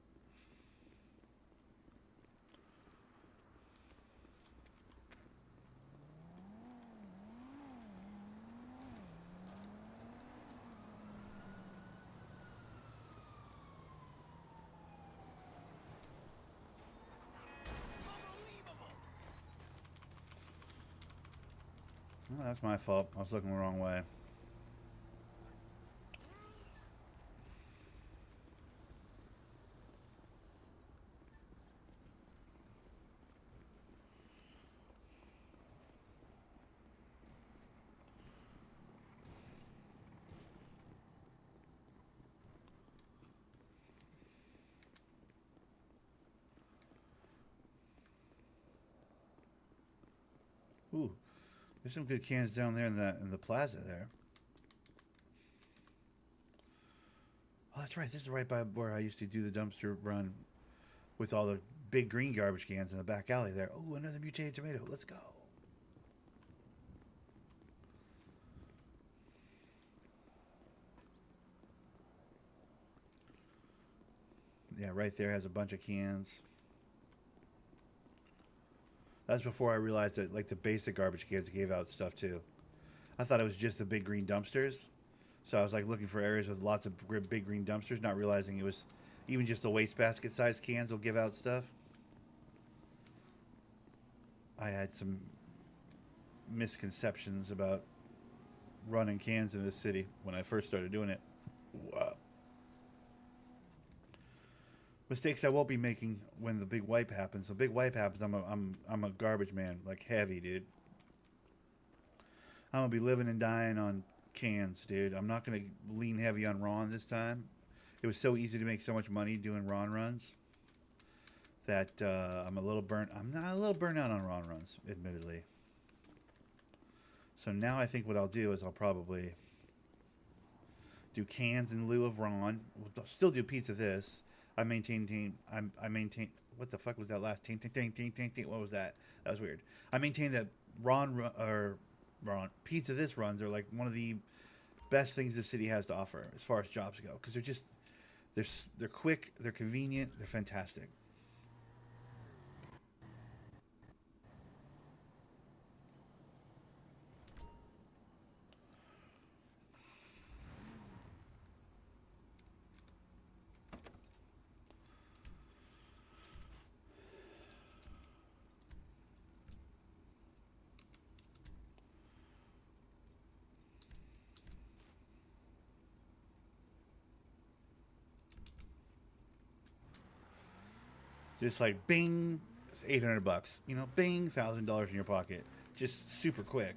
Well, that's my fault. I was looking the wrong way. Ooh, there's some good cans down there in the plaza there. Oh, that's right. This is right by where I used to do the dumpster run with all the big green garbage cans in the back alley there. Oh, another mutated tomato. Let's go. Yeah, right there has a bunch of cans. That's before I realized that like the basic garbage cans gave out stuff too. I thought it was just the big green dumpsters. So I was like looking for areas with lots of big green dumpsters, not realizing it was even just the wastebasket sized cans will give out stuff. I had some misconceptions about running cans in this city when I first started doing it. Wow. Mistakes I won't be making when the big wipe happens. The big wipe happens. I'm a garbage man, like heavy, dude. I'm gonna be living and dying on cans, dude. I'm not gonna lean heavy on Ron this time. It was so easy to make so much money doing Ron runs that I'm a little burnt. I'm not a little burnt out on Ron runs, admittedly. So now I think what I'll do is I'll probably do cans in lieu of Ron. We'll still do pizza this. I maintain. I maintain. What the fuck was that last? Ting, ting, ting, ting, ting, ting. What was that? That was weird. I maintain that Ron pizza this runs are like one of the best things the city has to offer as far as jobs go, because they're quick, they're convenient, they're fantastic. Just like bing, it's $800. You know, bing, $1,000 in your pocket. Just super quick.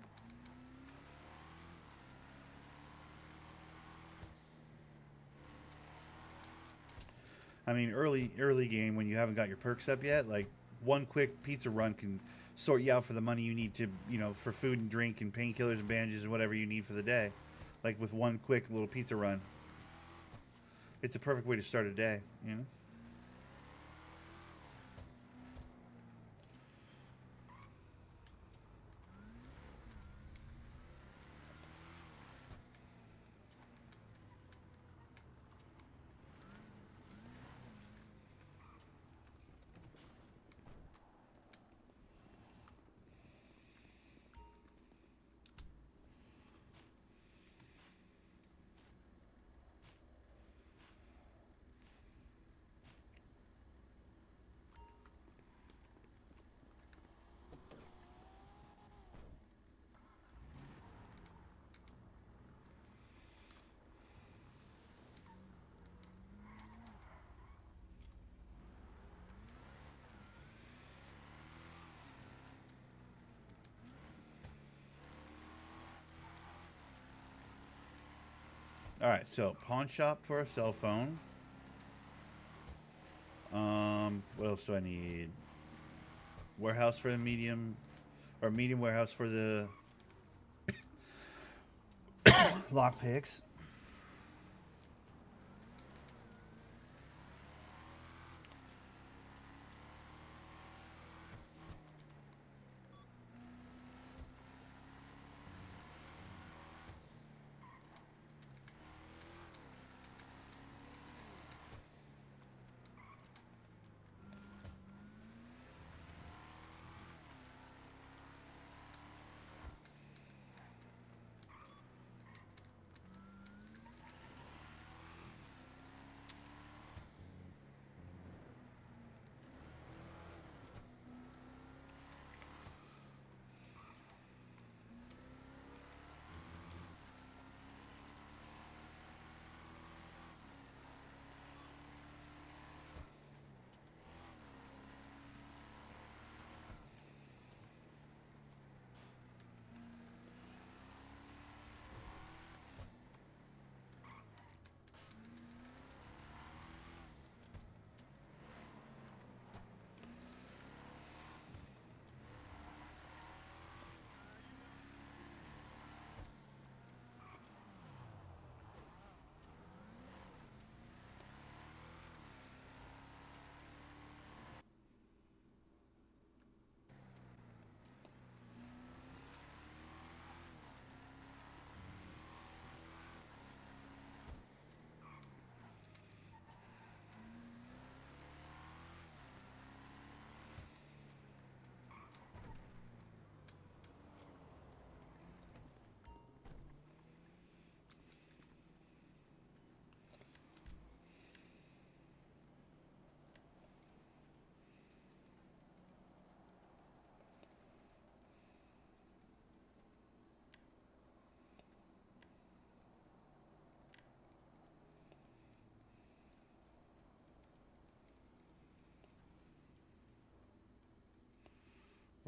I mean, early game when you haven't got your perks up yet, like one quick pizza run can sort you out for the money you need to, for food and drink and painkillers and bandages and whatever you need for the day. Like with one quick little pizza run, it's a perfect way to start a day. You know. All right, so pawn shop for a cell phone. What else do I need? Warehouse for the medium, or medium warehouse for the lock picks.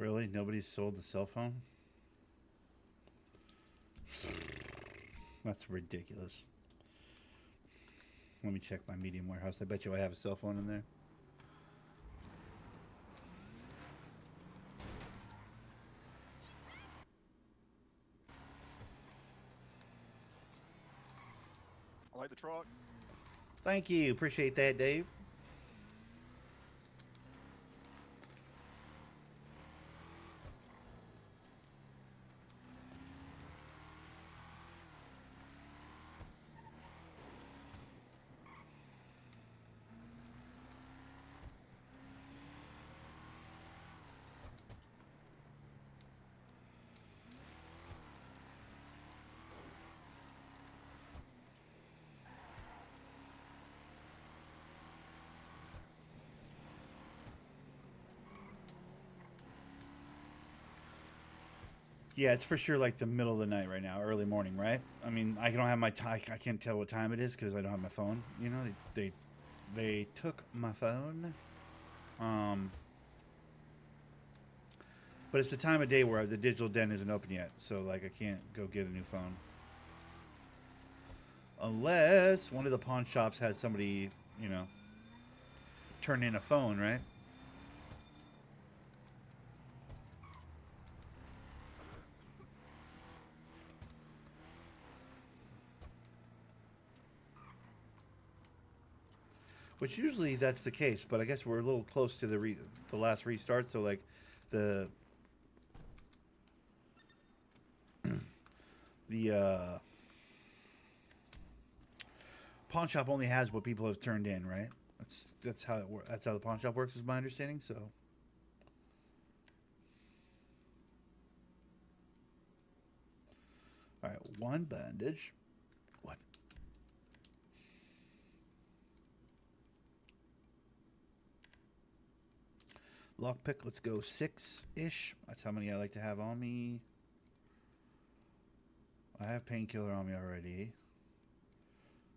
Really? Nobody's sold the cell phone? That's ridiculous. Let me check my medium warehouse. I bet you I have a cell phone in there. I like the truck. Thank you. Appreciate that, Dave. Yeah, it's for sure like the middle of the night right now, early morning, right? I mean, I don't have my time. I can't tell what time it is because I don't have my phone. You know, they took my phone. But it's the time of day where the digital den isn't open yet, so like I can't go get a new phone unless one of the pawn shops has somebody, you know, turn in a phone, right? Which usually that's the case, but I guess we're a little close to the last restart, so like the the pawn shop only has what people have turned in, right? That's how it works. That's how the pawn shop works, is my understanding. So, all right, one bandage. What? Lockpick. Let's go 6-ish. That's how many I like to have on me. I have painkiller on me already.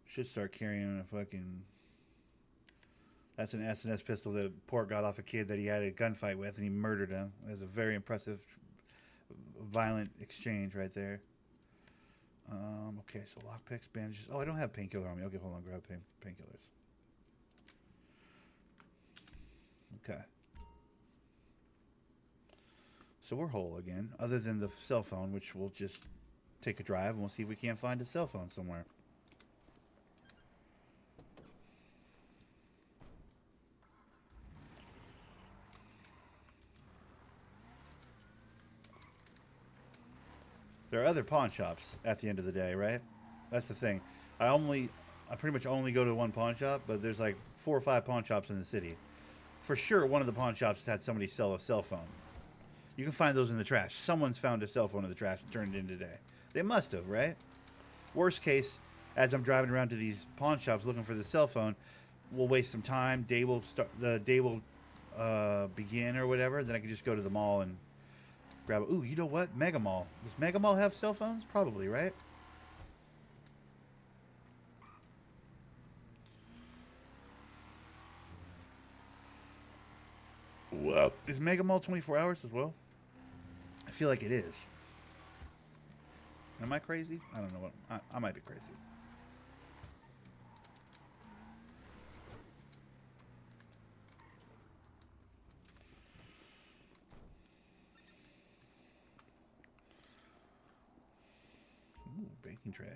Should start carrying a fucking... That's an S&S pistol that Port got off a kid that he had a gunfight with, and he murdered him. It was a very impressive, violent exchange right there. Okay, so lockpicks, bandages. Oh, I don't have painkiller on me. Okay, hold on. Grab painkillers. Okay. So we're whole again, other than the cell phone, which we'll just take a drive, and we'll see if we can't find a cell phone somewhere. There are other pawn shops at the end of the day, right? That's the thing. I pretty much only go to one pawn shop, but there's like 4 or 5 pawn shops in the city. For sure, one of the pawn shops had somebody sell a cell phone. You can find those in the trash. Someone's found a cell phone in the trash and turned it in today. They must have, right? Worst case, as I'm driving around to these pawn shops looking for the cell phone, we'll waste some time. The day will begin or whatever. Then I can just go to the mall and grab it. Ooh, you know what? Mega Mall. Does Mega Mall have cell phones? Probably, right? Well, is Mega Mall 24 hours as well? I feel like it is. Am I crazy? I don't know what. I might be crazy. Ooh, baking tray.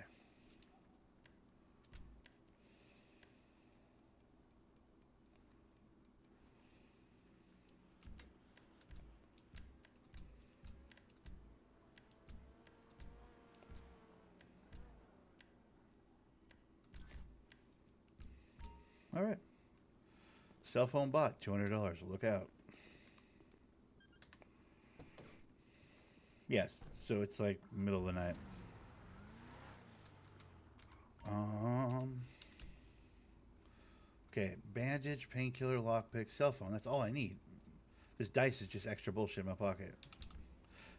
All right. Cell phone bot, $200. Look out. Yes. So it's like middle of the night. Okay. Bandage, painkiller, lockpick, cell phone. That's all I need. This dice is just extra bullshit in my pocket.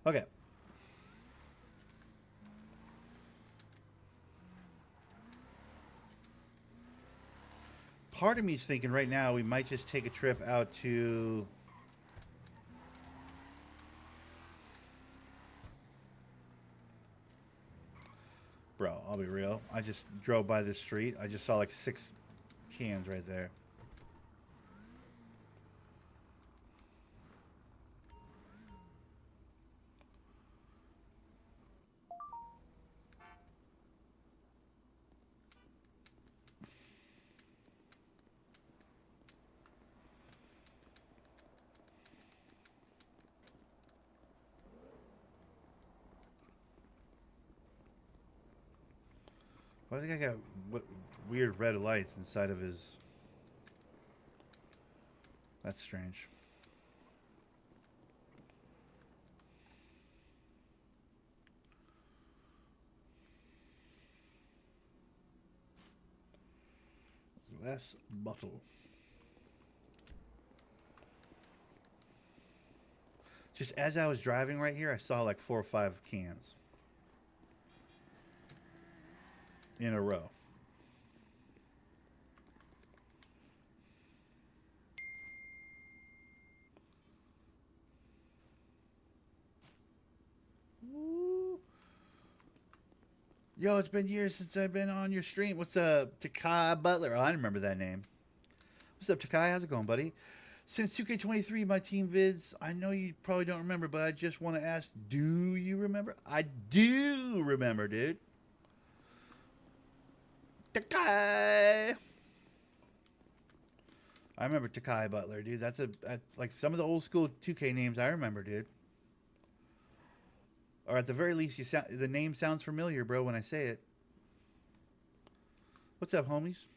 Okay. Part of me is thinking right now we might just take a trip out to Bro, I'll be real. I just drove by this street. I just saw like 6 cans right there. Why does the guy got weird red lights inside of his... That's strange. Glass bottle. Just as I was driving right here, I saw like 4 or 5 cans in a row. Woo. Yo, it's been years since I've been on your stream. What's up, Takai Butler? Oh, I remember that name. What's up, Takai? How's it going, buddy? Since 2K23, my team vids, I know you probably don't remember, but I just want to ask, do you remember? I do remember, dude. Takai. I remember Takai Butler, dude. That's like some of the old school 2K names I remember, dude. Or at the very least, the name sounds familiar, bro, when I say it. What's up, homies?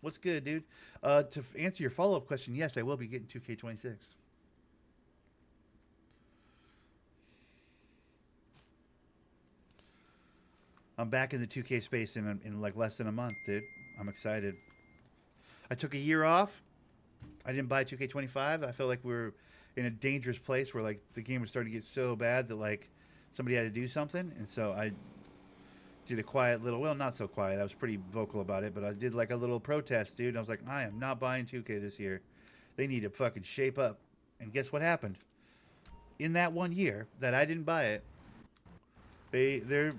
What's good, dude? To answer your follow-up question, yes, I will be getting 2K26. I'm back in the 2K space in like less than a month, dude. I'm excited. I took a year off. I didn't buy 2K25. I felt like we were in a dangerous place where like the game was starting to get so bad that like somebody had to do something, and so I did a quiet little, well, not so quiet. I was pretty vocal about it, but I did like a little protest, dude. I was like, I am not buying 2K this year. They need to fucking shape up. And guess what happened? In that 1 year that I didn't buy it, they're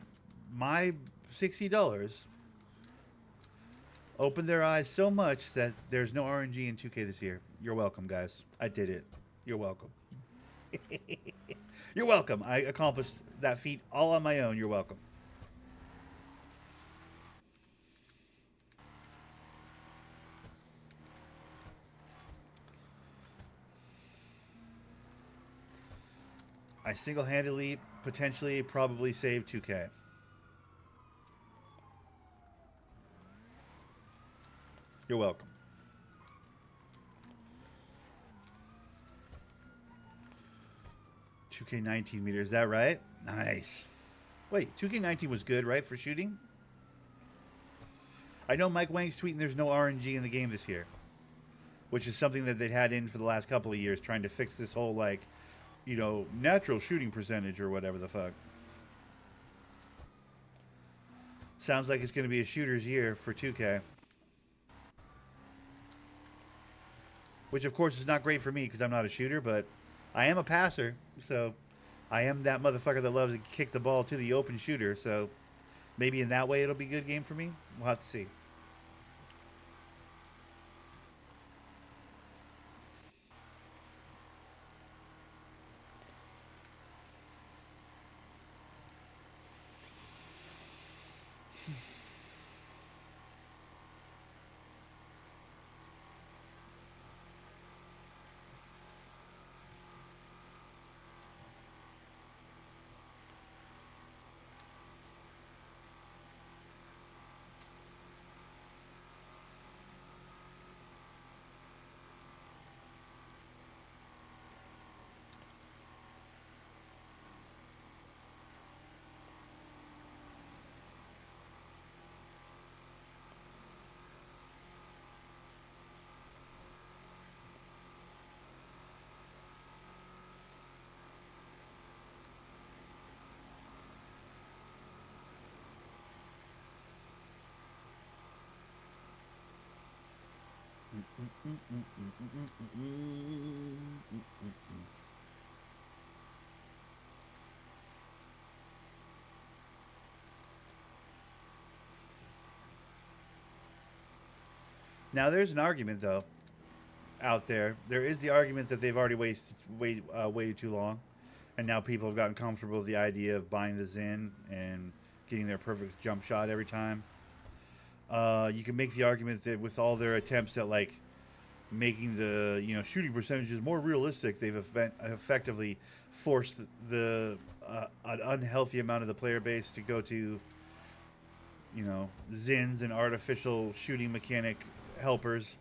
my $60 opened their eyes so much that there's no RNG in 2K this year. You're welcome, guys. I did it. You're welcome. You're welcome. I accomplished that feat all on my own. You're welcome. I single-handedly, potentially, probably saved 2K. You're welcome. $2K19 meter, is that right? Nice. Wait, 2K19 was good, right, for shooting? I know Mike Wang's tweeting there's no RNG in the game this year, which is something that they'd had in for the last couple of years, trying to fix this whole, like, you know, natural shooting percentage or whatever the fuck. Sounds like it's going to be a shooter's year for 2K. Which, of course, is not great for me because I'm not a shooter, but I am a passer. So I am that motherfucker that loves to kick the ball to the open shooter. So maybe in that way it'll be a good game for me. We'll have to see. Now, there's an argument, though, out there. There is the argument that they've already waited too long, and now people have gotten comfortable with the idea of buying the Zin and getting their perfect jump shot every time. You can make the argument that with all their attempts at like making the shooting percentages more realistic, they've effectively forced an unhealthy amount of the player base to go to Zins and artificial shooting mechanic helpers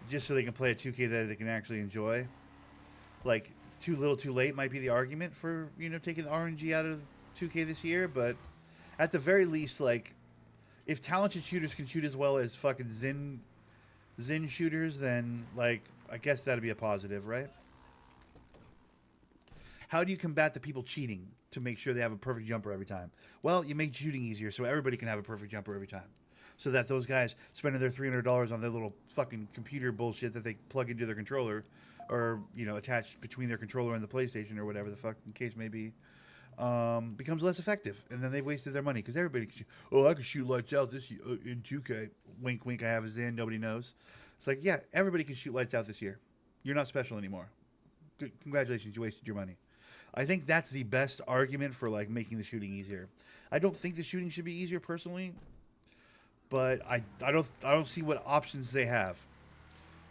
just so they can play a 2K that they can actually enjoy. Like, too little too late might be the argument for taking the RNG out of 2K this year, but at the very least, like, if talented shooters can shoot as well as fucking Zin shooters, then like I guess that'd be a positive, right? How do you combat the people cheating to make sure they have a perfect jumper every time? Well, you make shooting easier so everybody can have a perfect jumper every time. So that those guys spending their $300 on their little fucking computer bullshit that they plug into their controller or, attached between their controller and the PlayStation or whatever the fucking case may be, becomes less effective. And then they've wasted their money because everybody can shoot. Oh, I can shoot lights out this year in 2K. Wink, wink, I have a Zin. Nobody knows. It's like, yeah, everybody can shoot lights out this year. You're not special anymore. Congratulations, you wasted your money. I think that's the best argument for like making the shooting easier. I don't think the shooting should be easier personally, but I don't see what options they have.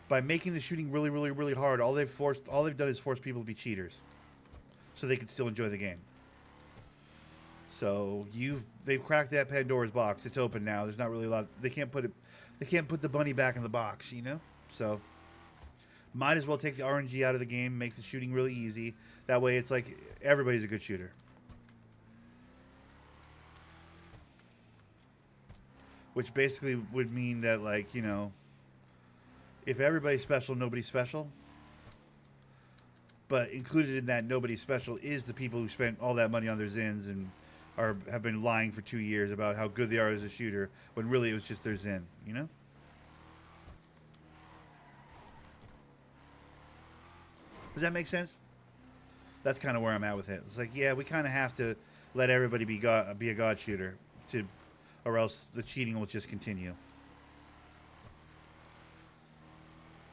By making the shooting really, really, really hard, all they've done is force people to be cheaters, so they can still enjoy the game. So they've cracked that Pandora's box. It's open now. There's not really a lot. They can't put the bunny back in the box, So might as well take the RNG out of the game, make the shooting really easy. That way, it's like everybody's a good shooter. Which basically would mean that, like, if everybody's special, nobody's special. But included in that nobody's special is the people who spent all that money on their Zins and have been lying for 2 years about how good they are as a shooter, when really it was just their Zin, Does that make sense? That's kind of where I'm at with it. It's like, yeah, we kind of have to let everybody be a god shooter, or else the cheating will just continue.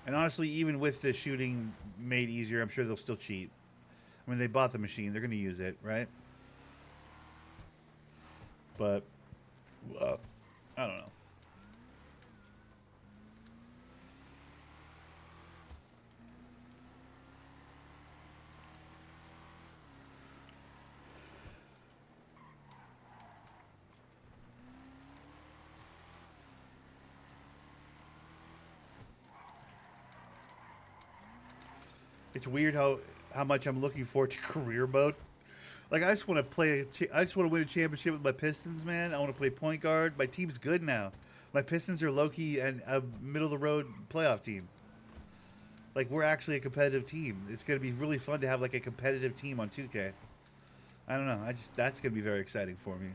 And honestly, even with the shooting made easier, I'm sure they'll still cheat. I mean, they bought the machine. They're going to use it, right? But, I don't know. It's weird how much I'm looking forward to career mode. Like, I just want to play. I just want to win a championship with my Pistons, man. I want to play point guard. My team's good now. My Pistons are low-key and a middle-of-the-road playoff team. Like, we're actually a competitive team. It's going to be really fun to have, like, a competitive team on 2K. I don't know. That's going to be very exciting for me.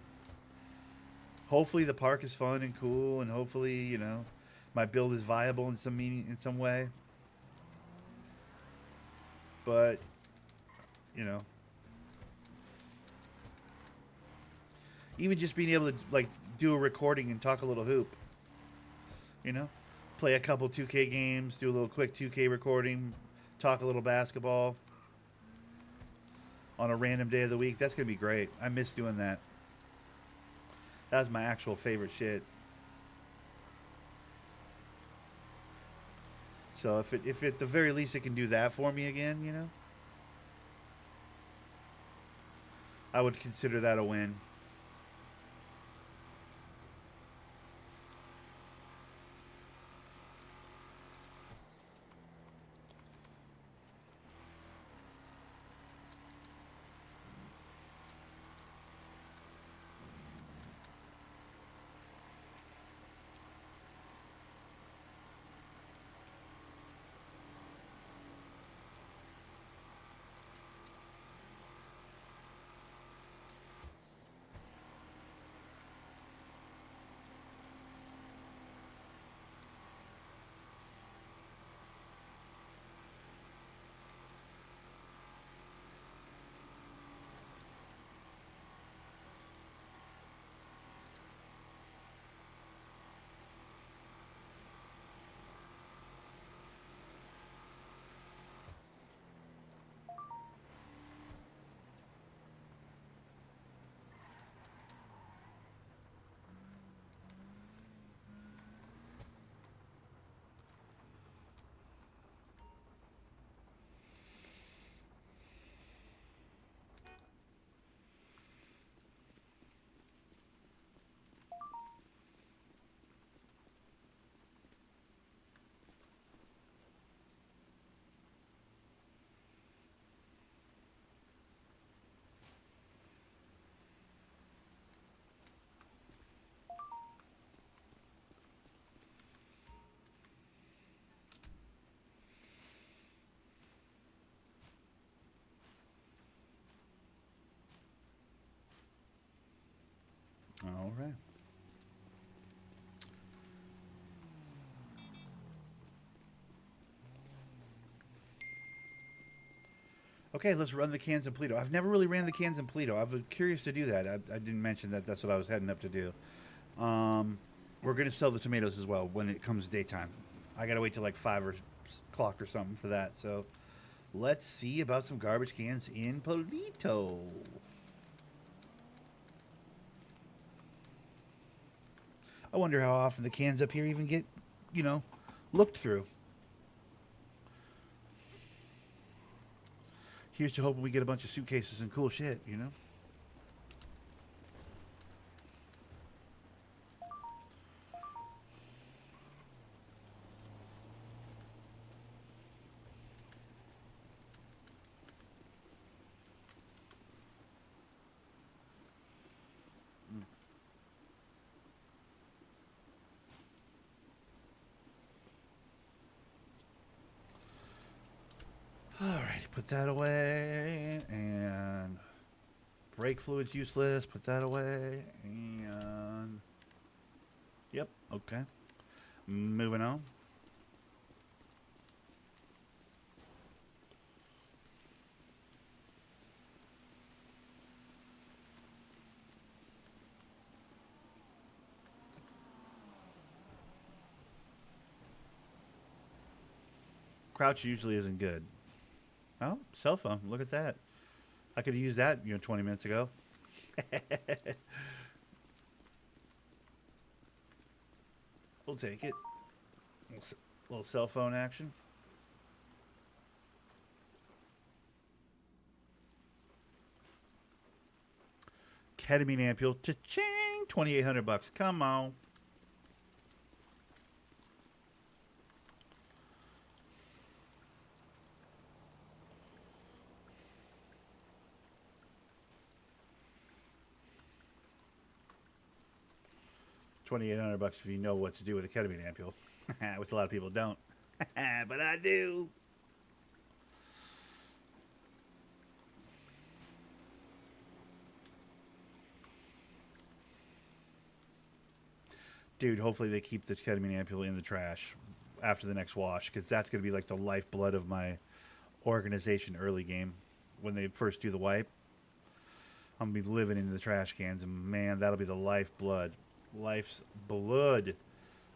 Hopefully the park is fun and cool, and hopefully, my build is viable in some way. But, even just being able to, like, do a recording and talk a little hoop. Play a couple 2K games, do a little quick 2K recording, talk a little basketball on a random day of the week. That's going to be great. I miss doing that. That's my actual favorite shit. So if at the very least it can do that for me again, I would consider that a win. right. Okay, let's run the cans in Polito. I've never really ran the cans in Polito. I was curious to do that. I didn't mention that that's what I was heading up to do. We're going to sell the tomatoes as well when it comes daytime. I got to wait till like 5 o'clock or something for that. So let's see about some garbage cans in Polito. I wonder how often the cans up here even get, looked through. Here's to hoping we get a bunch of suitcases and cool shit, Alrighty, put that away, and brake fluid's useless, put that away, and yep, okay. Moving on. Crouch usually isn't good. Oh, cell phone, look at that. I could have used that, 20 minutes ago. We'll take it. Little cell phone action. Ketamine ampule. Cha-ching! $2,800. Come on. $2,800 if you know what to do with a ketamine ampule, which a lot of people don't, but I do. Dude, hopefully they keep the ketamine ampule in the trash after the next wash, because that's going to be like the lifeblood of my organization early game. When they first do the wipe, I'm going to be living in the trash cans, and man, that'll be the life's blood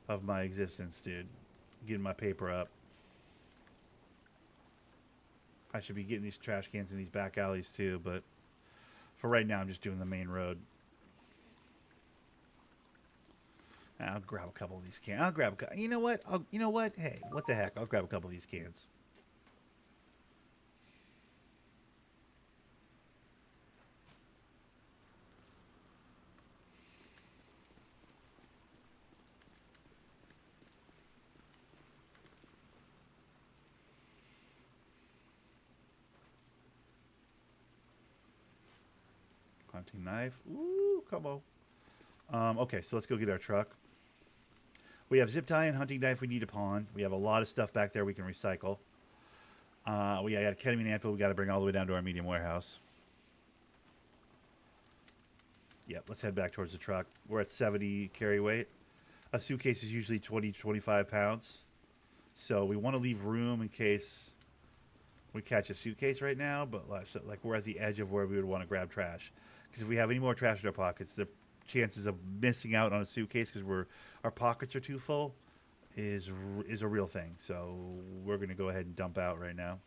of my existence, dude. Getting my paper up. I should be getting these trash cans in these back alleys too, but for right now, I'm just doing the main road. I'll grab a couple of these cans. I'll grab a couple. You know what? Hey, what the heck? I'll grab a couple of these cans. Hunting knife. Ooh, come on. Okay, so let's go get our truck. We have zip tie and hunting knife we need to pawn. We have a lot of stuff back there we can recycle. We got a ketamine ampule we got to bring all the way down to our medium warehouse. Yep, let's head back towards the truck. We're at 70 carry weight. A suitcase is usually 20 to 25 pounds. So we want to leave room in case we catch a suitcase right now, but like we're at the edge of where we would want to grab trash. Because if we have any more trash in our pockets, the chances of missing out on a suitcase because our pockets are too full is a real thing. So we're going to go ahead and dump out right now.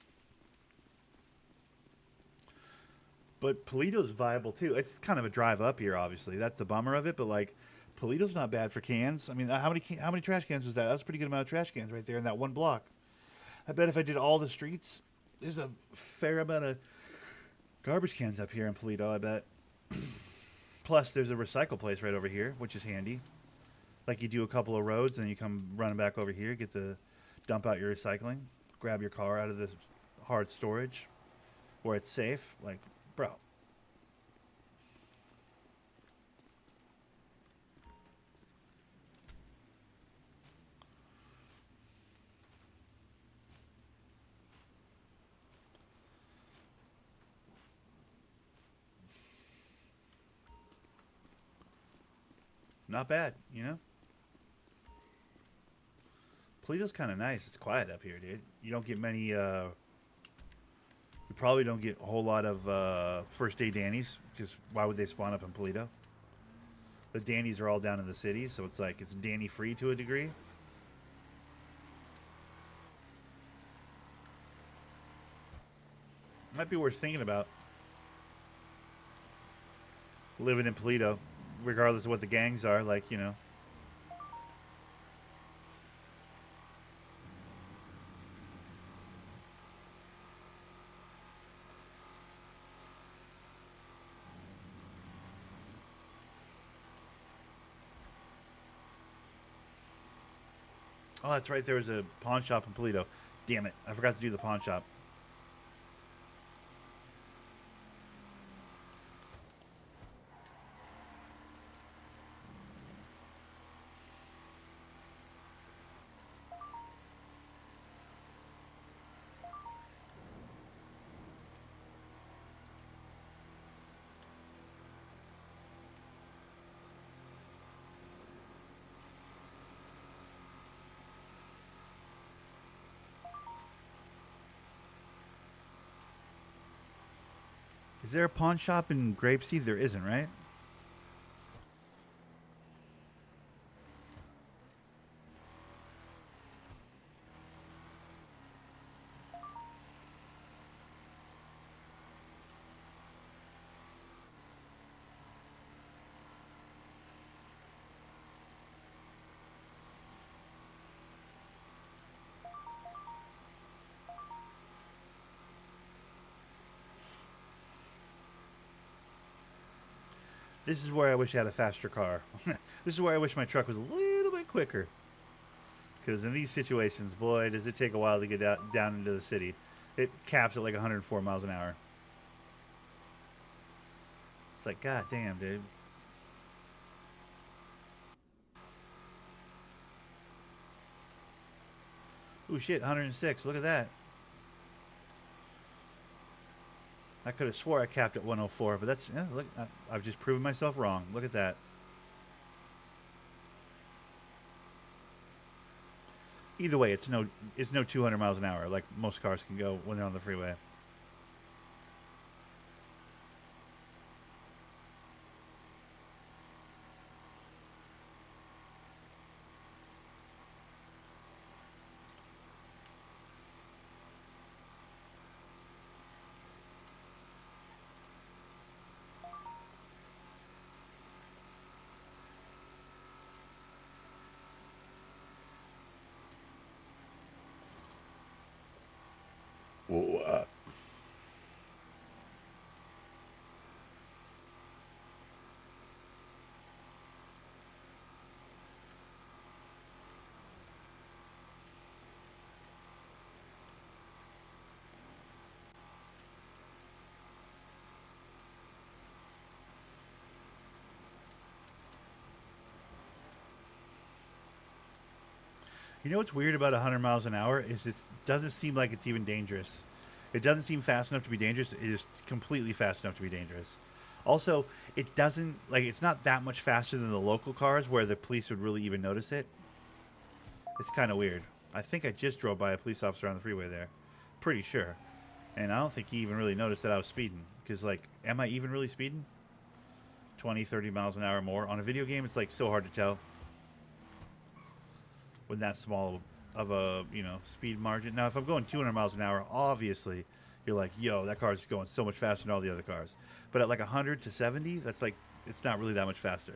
But Polito's viable too. It's kind of a drive up here, obviously. That's the bummer of it. But like, Polito's not bad for cans. I mean, how many trash cans was that? That was a pretty good amount of trash cans right there in that one block. I bet if I did all the streets, there's a fair amount of garbage cans up here in Polito, I bet. Plus, there's a recycle place right over here, which is handy. Like, you do a couple of roads, and you come running back over here, dump out your recycling, grab your car out of the hard storage, where it's safe. Like, bro. Not bad, you know? Polito's kind of nice. It's quiet up here, dude. You don't get many, you probably don't get a whole lot of first day Dannies, because why would they spawn up in Polito? The Dannies are all down in the city, so it's like it's Danny free to a degree. Might be worth thinking about. Living in Polito, regardless of what the gangs are, like, you know. Oh, that's right. There was a pawn shop in Polito. Damn it. I forgot to do the pawn shop. Is there a pawn shop in Grapeseed? There isn't, right? This is where I wish I had a faster car. This is where I wish my truck was a little bit quicker. Because in these situations, boy, does it take a while to get down into the city. It caps at like 104 miles an hour. It's like, god damn, dude. Ooh, shit, 106. Look at that. I could have swore I capped at 104, but that's, yeah, look, I've just proven myself wrong. Look at that. Either way, it's no 200 miles an hour like most cars can go when they're on the freeway. Whoa, You know what's weird about 100 miles an hour is it doesn't seem like it's even dangerous. It doesn't seem fast enough to be dangerous. It is completely fast enough to be dangerous. Also, it doesn't, like, it's not that much faster than the local cars where the police would really even notice it. It's kind of weird. I think I just drove by a police officer on the freeway there. Pretty sure. And I don't think he even really noticed that I was speeding. Because, like, am I even really speeding? 20, 30 miles an hour more. On a video game, it's, like, so hard to tell. With that small of a, you know, speed margin. Now, if I'm going 200 miles an hour, obviously, you're like, yo, that car's going so much faster than all the other cars. But at like 100 to 70, that's like, it's not really that much faster.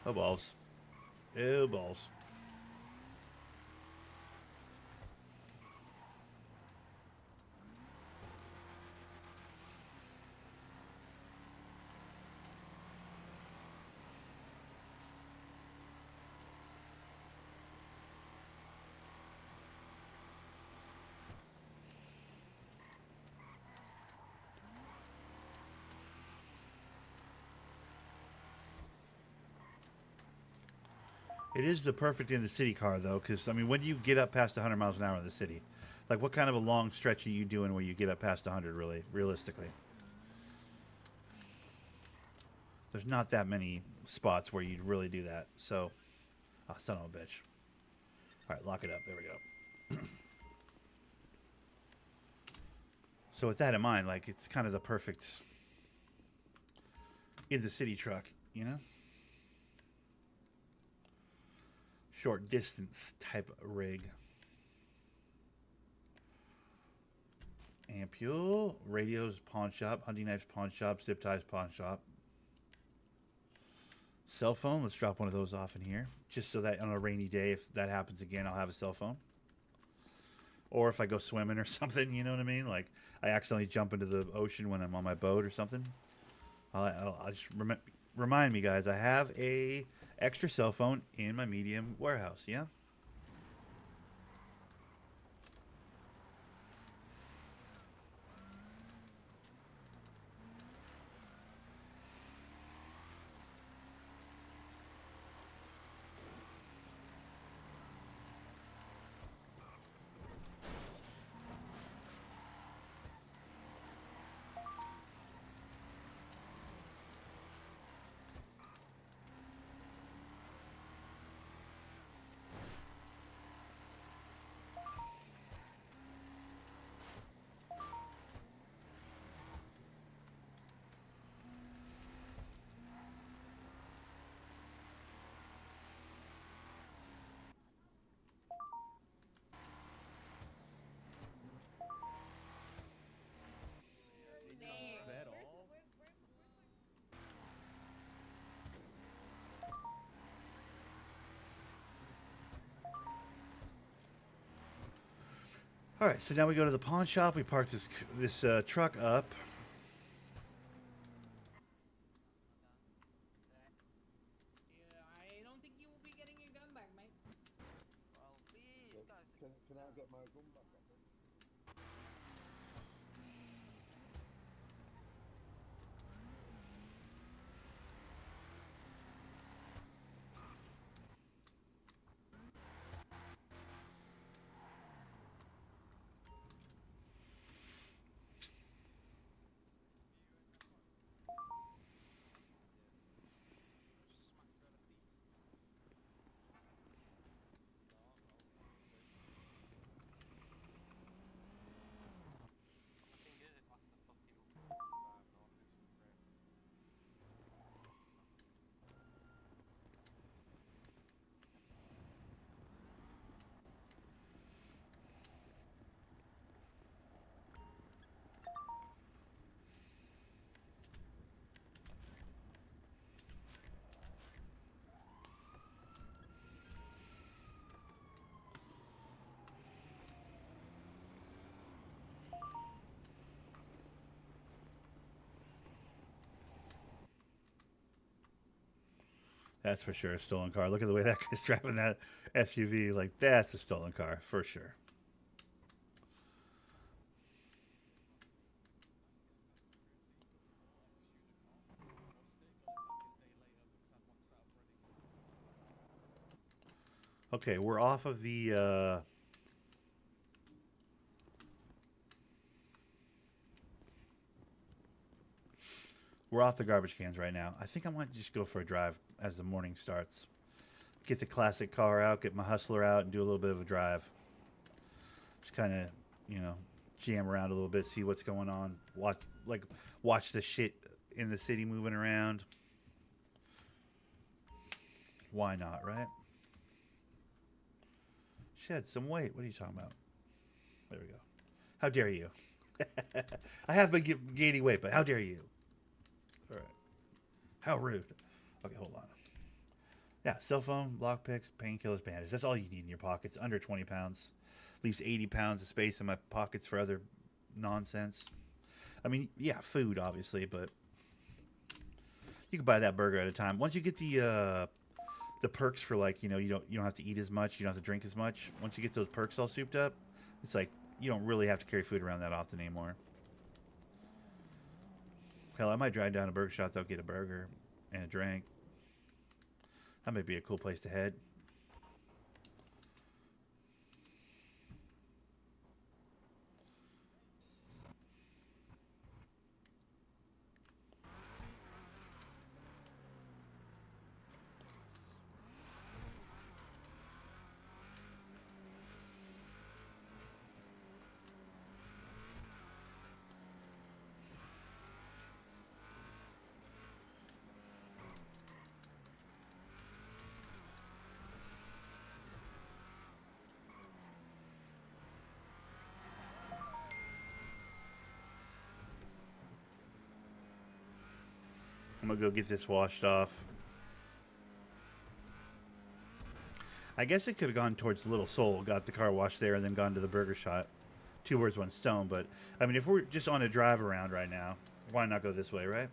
Oh, balls. Oh, balls. It is the perfect in the city car, though, because, I mean, when do you get up past 100 miles an hour in the city? Like, what kind of a long stretch are you doing where you get up past 100, really, realistically? There's not that many spots where you'd really do that. So, oh, son of a bitch. All right, lock it up. There we go. So with that in mind, like, it's kind of the perfect in the city truck, you know? Short distance type rig. Ampule, radios, pawn shop, hunting knives, pawn shop, zip ties, pawn shop. Cell phone, let's drop one of those off in here. Just so that on a rainy day, if that happens again, I'll have a cell phone. Or if I go swimming or something, you know what I mean? Like, I accidentally jump into the ocean when I'm on my boat or something. I'll just remind me, guys, I have a extra cell phone in my medium warehouse, yeah? All right, so now we go to the pawn shop. We park this truck up. I don't think you will be getting your gun back, mate. Well, please, guys. Can I get my gun back? That's for sure a stolen car. Look at the way that guy's driving that SUV. Like, that's a stolen car, for sure. Okay, we're off of the... We're off the garbage cans right now. I think I might just go for a drive as the morning starts. Get the classic car out, get my hustler out, and do a little bit of a drive. Just kind of, you know, jam around a little bit, see what's going on. Watch the shit in the city moving around. Why not, right? Shed some weight. What are you talking about? There we go. How dare you? I have been gaining weight, but how dare you? All right. How rude. Okay, hold on. Yeah, cell phone, lockpicks, painkillers, bandages. That's all you need in your pockets. Under 20 pounds. Leaves 80 pounds of space in my pockets for other nonsense. I mean, yeah, food, obviously, but you can buy that burger at a time. Once you get the perks for, like, you know, you don't have to eat as much, you don't have to drink as much. Once you get those perks all souped up, it's like you don't really have to carry food around that often anymore. Hell, I might drive down to Burger Shop, though, get a burger and a drink. That might be a cool place to head. I'm gonna go get this washed off. I guess it could have gone towards Little Soul, got the car washed there, and then gone to the burger shop. Two birds, one stone. But I mean, if we're just on a drive around right now, why not go this way, right?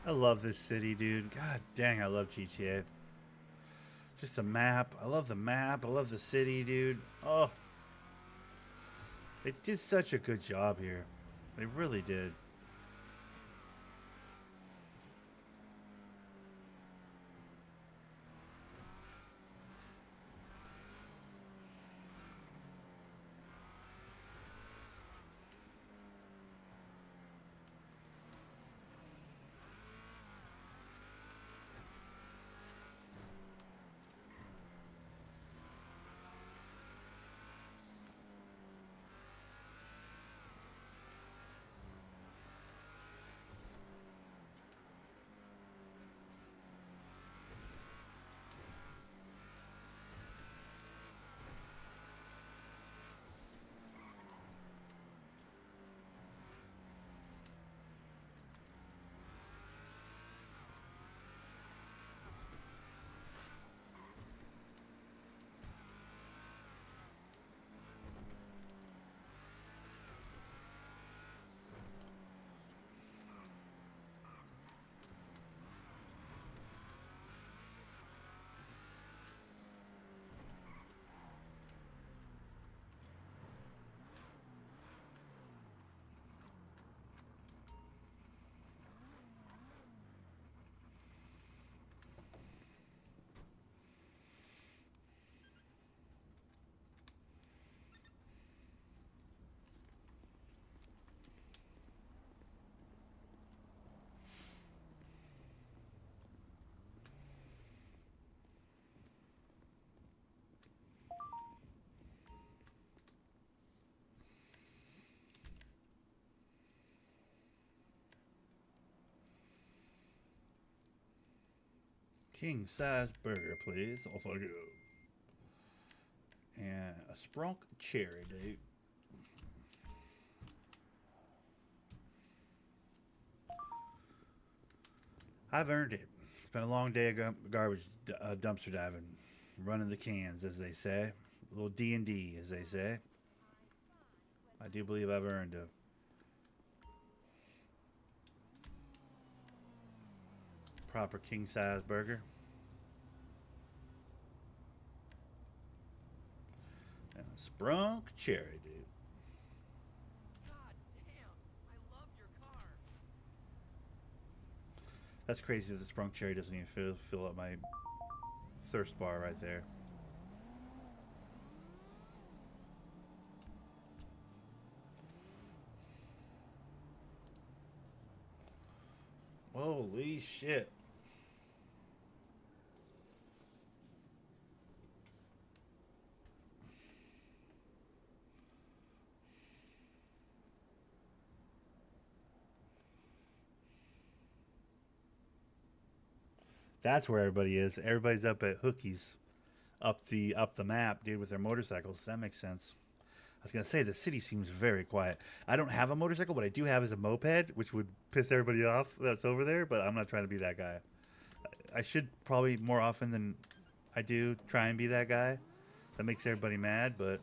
I love this city, dude. God dang, I love GTA. Just the map. I love the map. I love the city, dude. Oh, they did such a good job here. They really did. King size burger, please. Oh, fuck you. And a sprunk cherry, dude. I've earned it. It's been a long day of garbage dumpster diving, running the cans, as they say. A little D&D, as they say. I do believe I've earned a proper king-size burger. And a sprunk cherry, dude. God damn, I love your car. That's crazy that the sprunk cherry doesn't even fill up my thirst bar right there. Holy shit. That's where everybody is. Everybody's up at Hookies, up the map, dude, with their motorcycles. That makes sense. I was gonna say the city seems very quiet. I don't have a motorcycle. What I do have is a moped, which would piss everybody off that's over there. But I'm not trying to be that guy. I should probably more often than I do try and be that guy. That makes everybody mad, but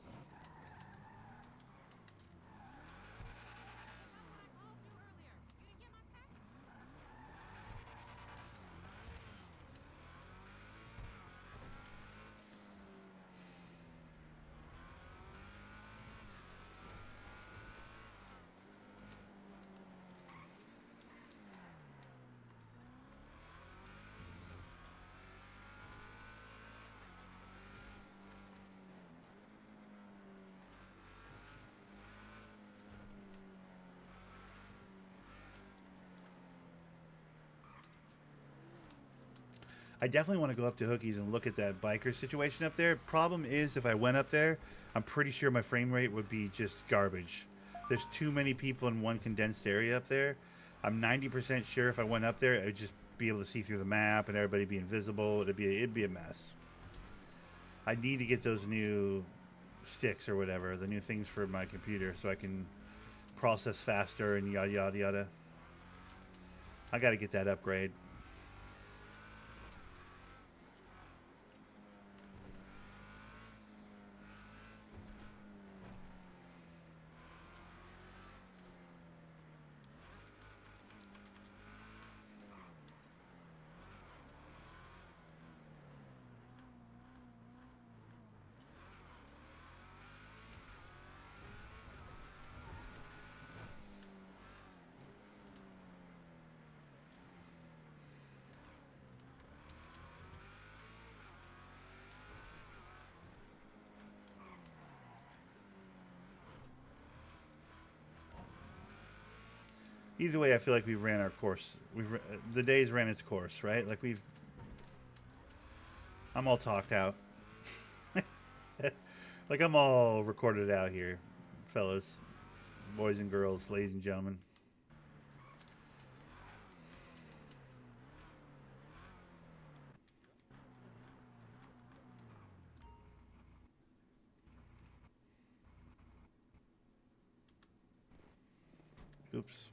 I definitely want to go up to Hookies and look at that biker situation up there. Problem is, if I went up there, I'm pretty sure my frame rate would be just garbage. There's too many people in one condensed area up there. I'm 90% sure if I went up there, I'd just be able to see through the map and everybody be invisible. It'd be a mess. I need to get those new sticks or whatever, the new things for my computer, so I can process faster and yada yada yada. I got to get that upgrade. Either way, I feel like we've ran our course. The day's ran its course, right? Like I'm all talked out. Like I'm all recorded out here, fellas, boys and girls, ladies and gentlemen. Oops.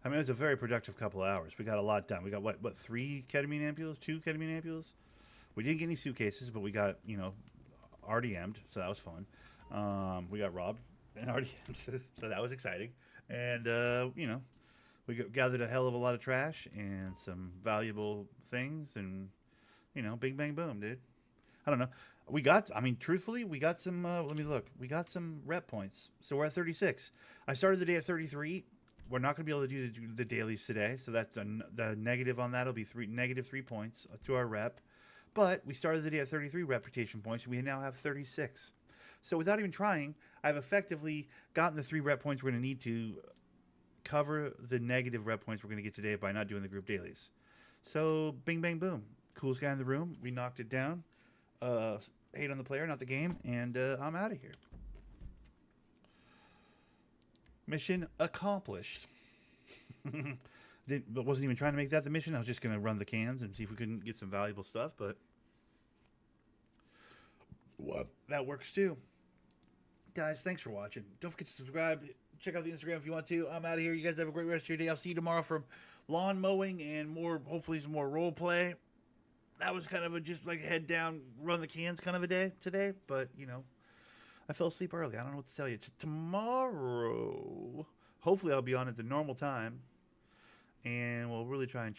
I mean, it was a very productive couple of hours. We got a lot done. We got what 3 ketamine ampules, 2 ketamine ampules. We didn't get any suitcases, but we got RDM'd, so that was fun. We got robbed and RDM'd, so that was exciting. And we gathered a hell of a lot of trash and some valuable things, and bing bang boom, dude. I don't know. Truthfully, we got some. Let me look. We got some rep points, so we're at 36. I started the day at 33. We're not going to be able to do the dailies today, so that's the negative on that will be -3 points to our rep. But we started the day at 33 reputation points, and we now have 36. So without even trying, I've effectively gotten the 3 rep points we're going to need to cover the negative rep points we're going to get today by not doing the group dailies. So bing, bang, boom. Coolest guy in the room. We knocked it down. Hate on the player, not the game, and I'm out of here. Mission accomplished. But wasn't even trying to make that the mission. I was just going to run the cans and see if we couldn't get some valuable stuff, but that works too. Guys, thanks for watching. Don't forget to subscribe, Check out the Instagram if you want to. I'm out of here. You guys have a great rest of your day. I'll see you tomorrow for lawn mowing and more, hopefully some more role play. That was kind of a just like head down, run the cans kind of a day today. But, you know, I fell asleep early. I don't know what to tell you. Tomorrow, hopefully I'll be on at the normal time. And we'll really try and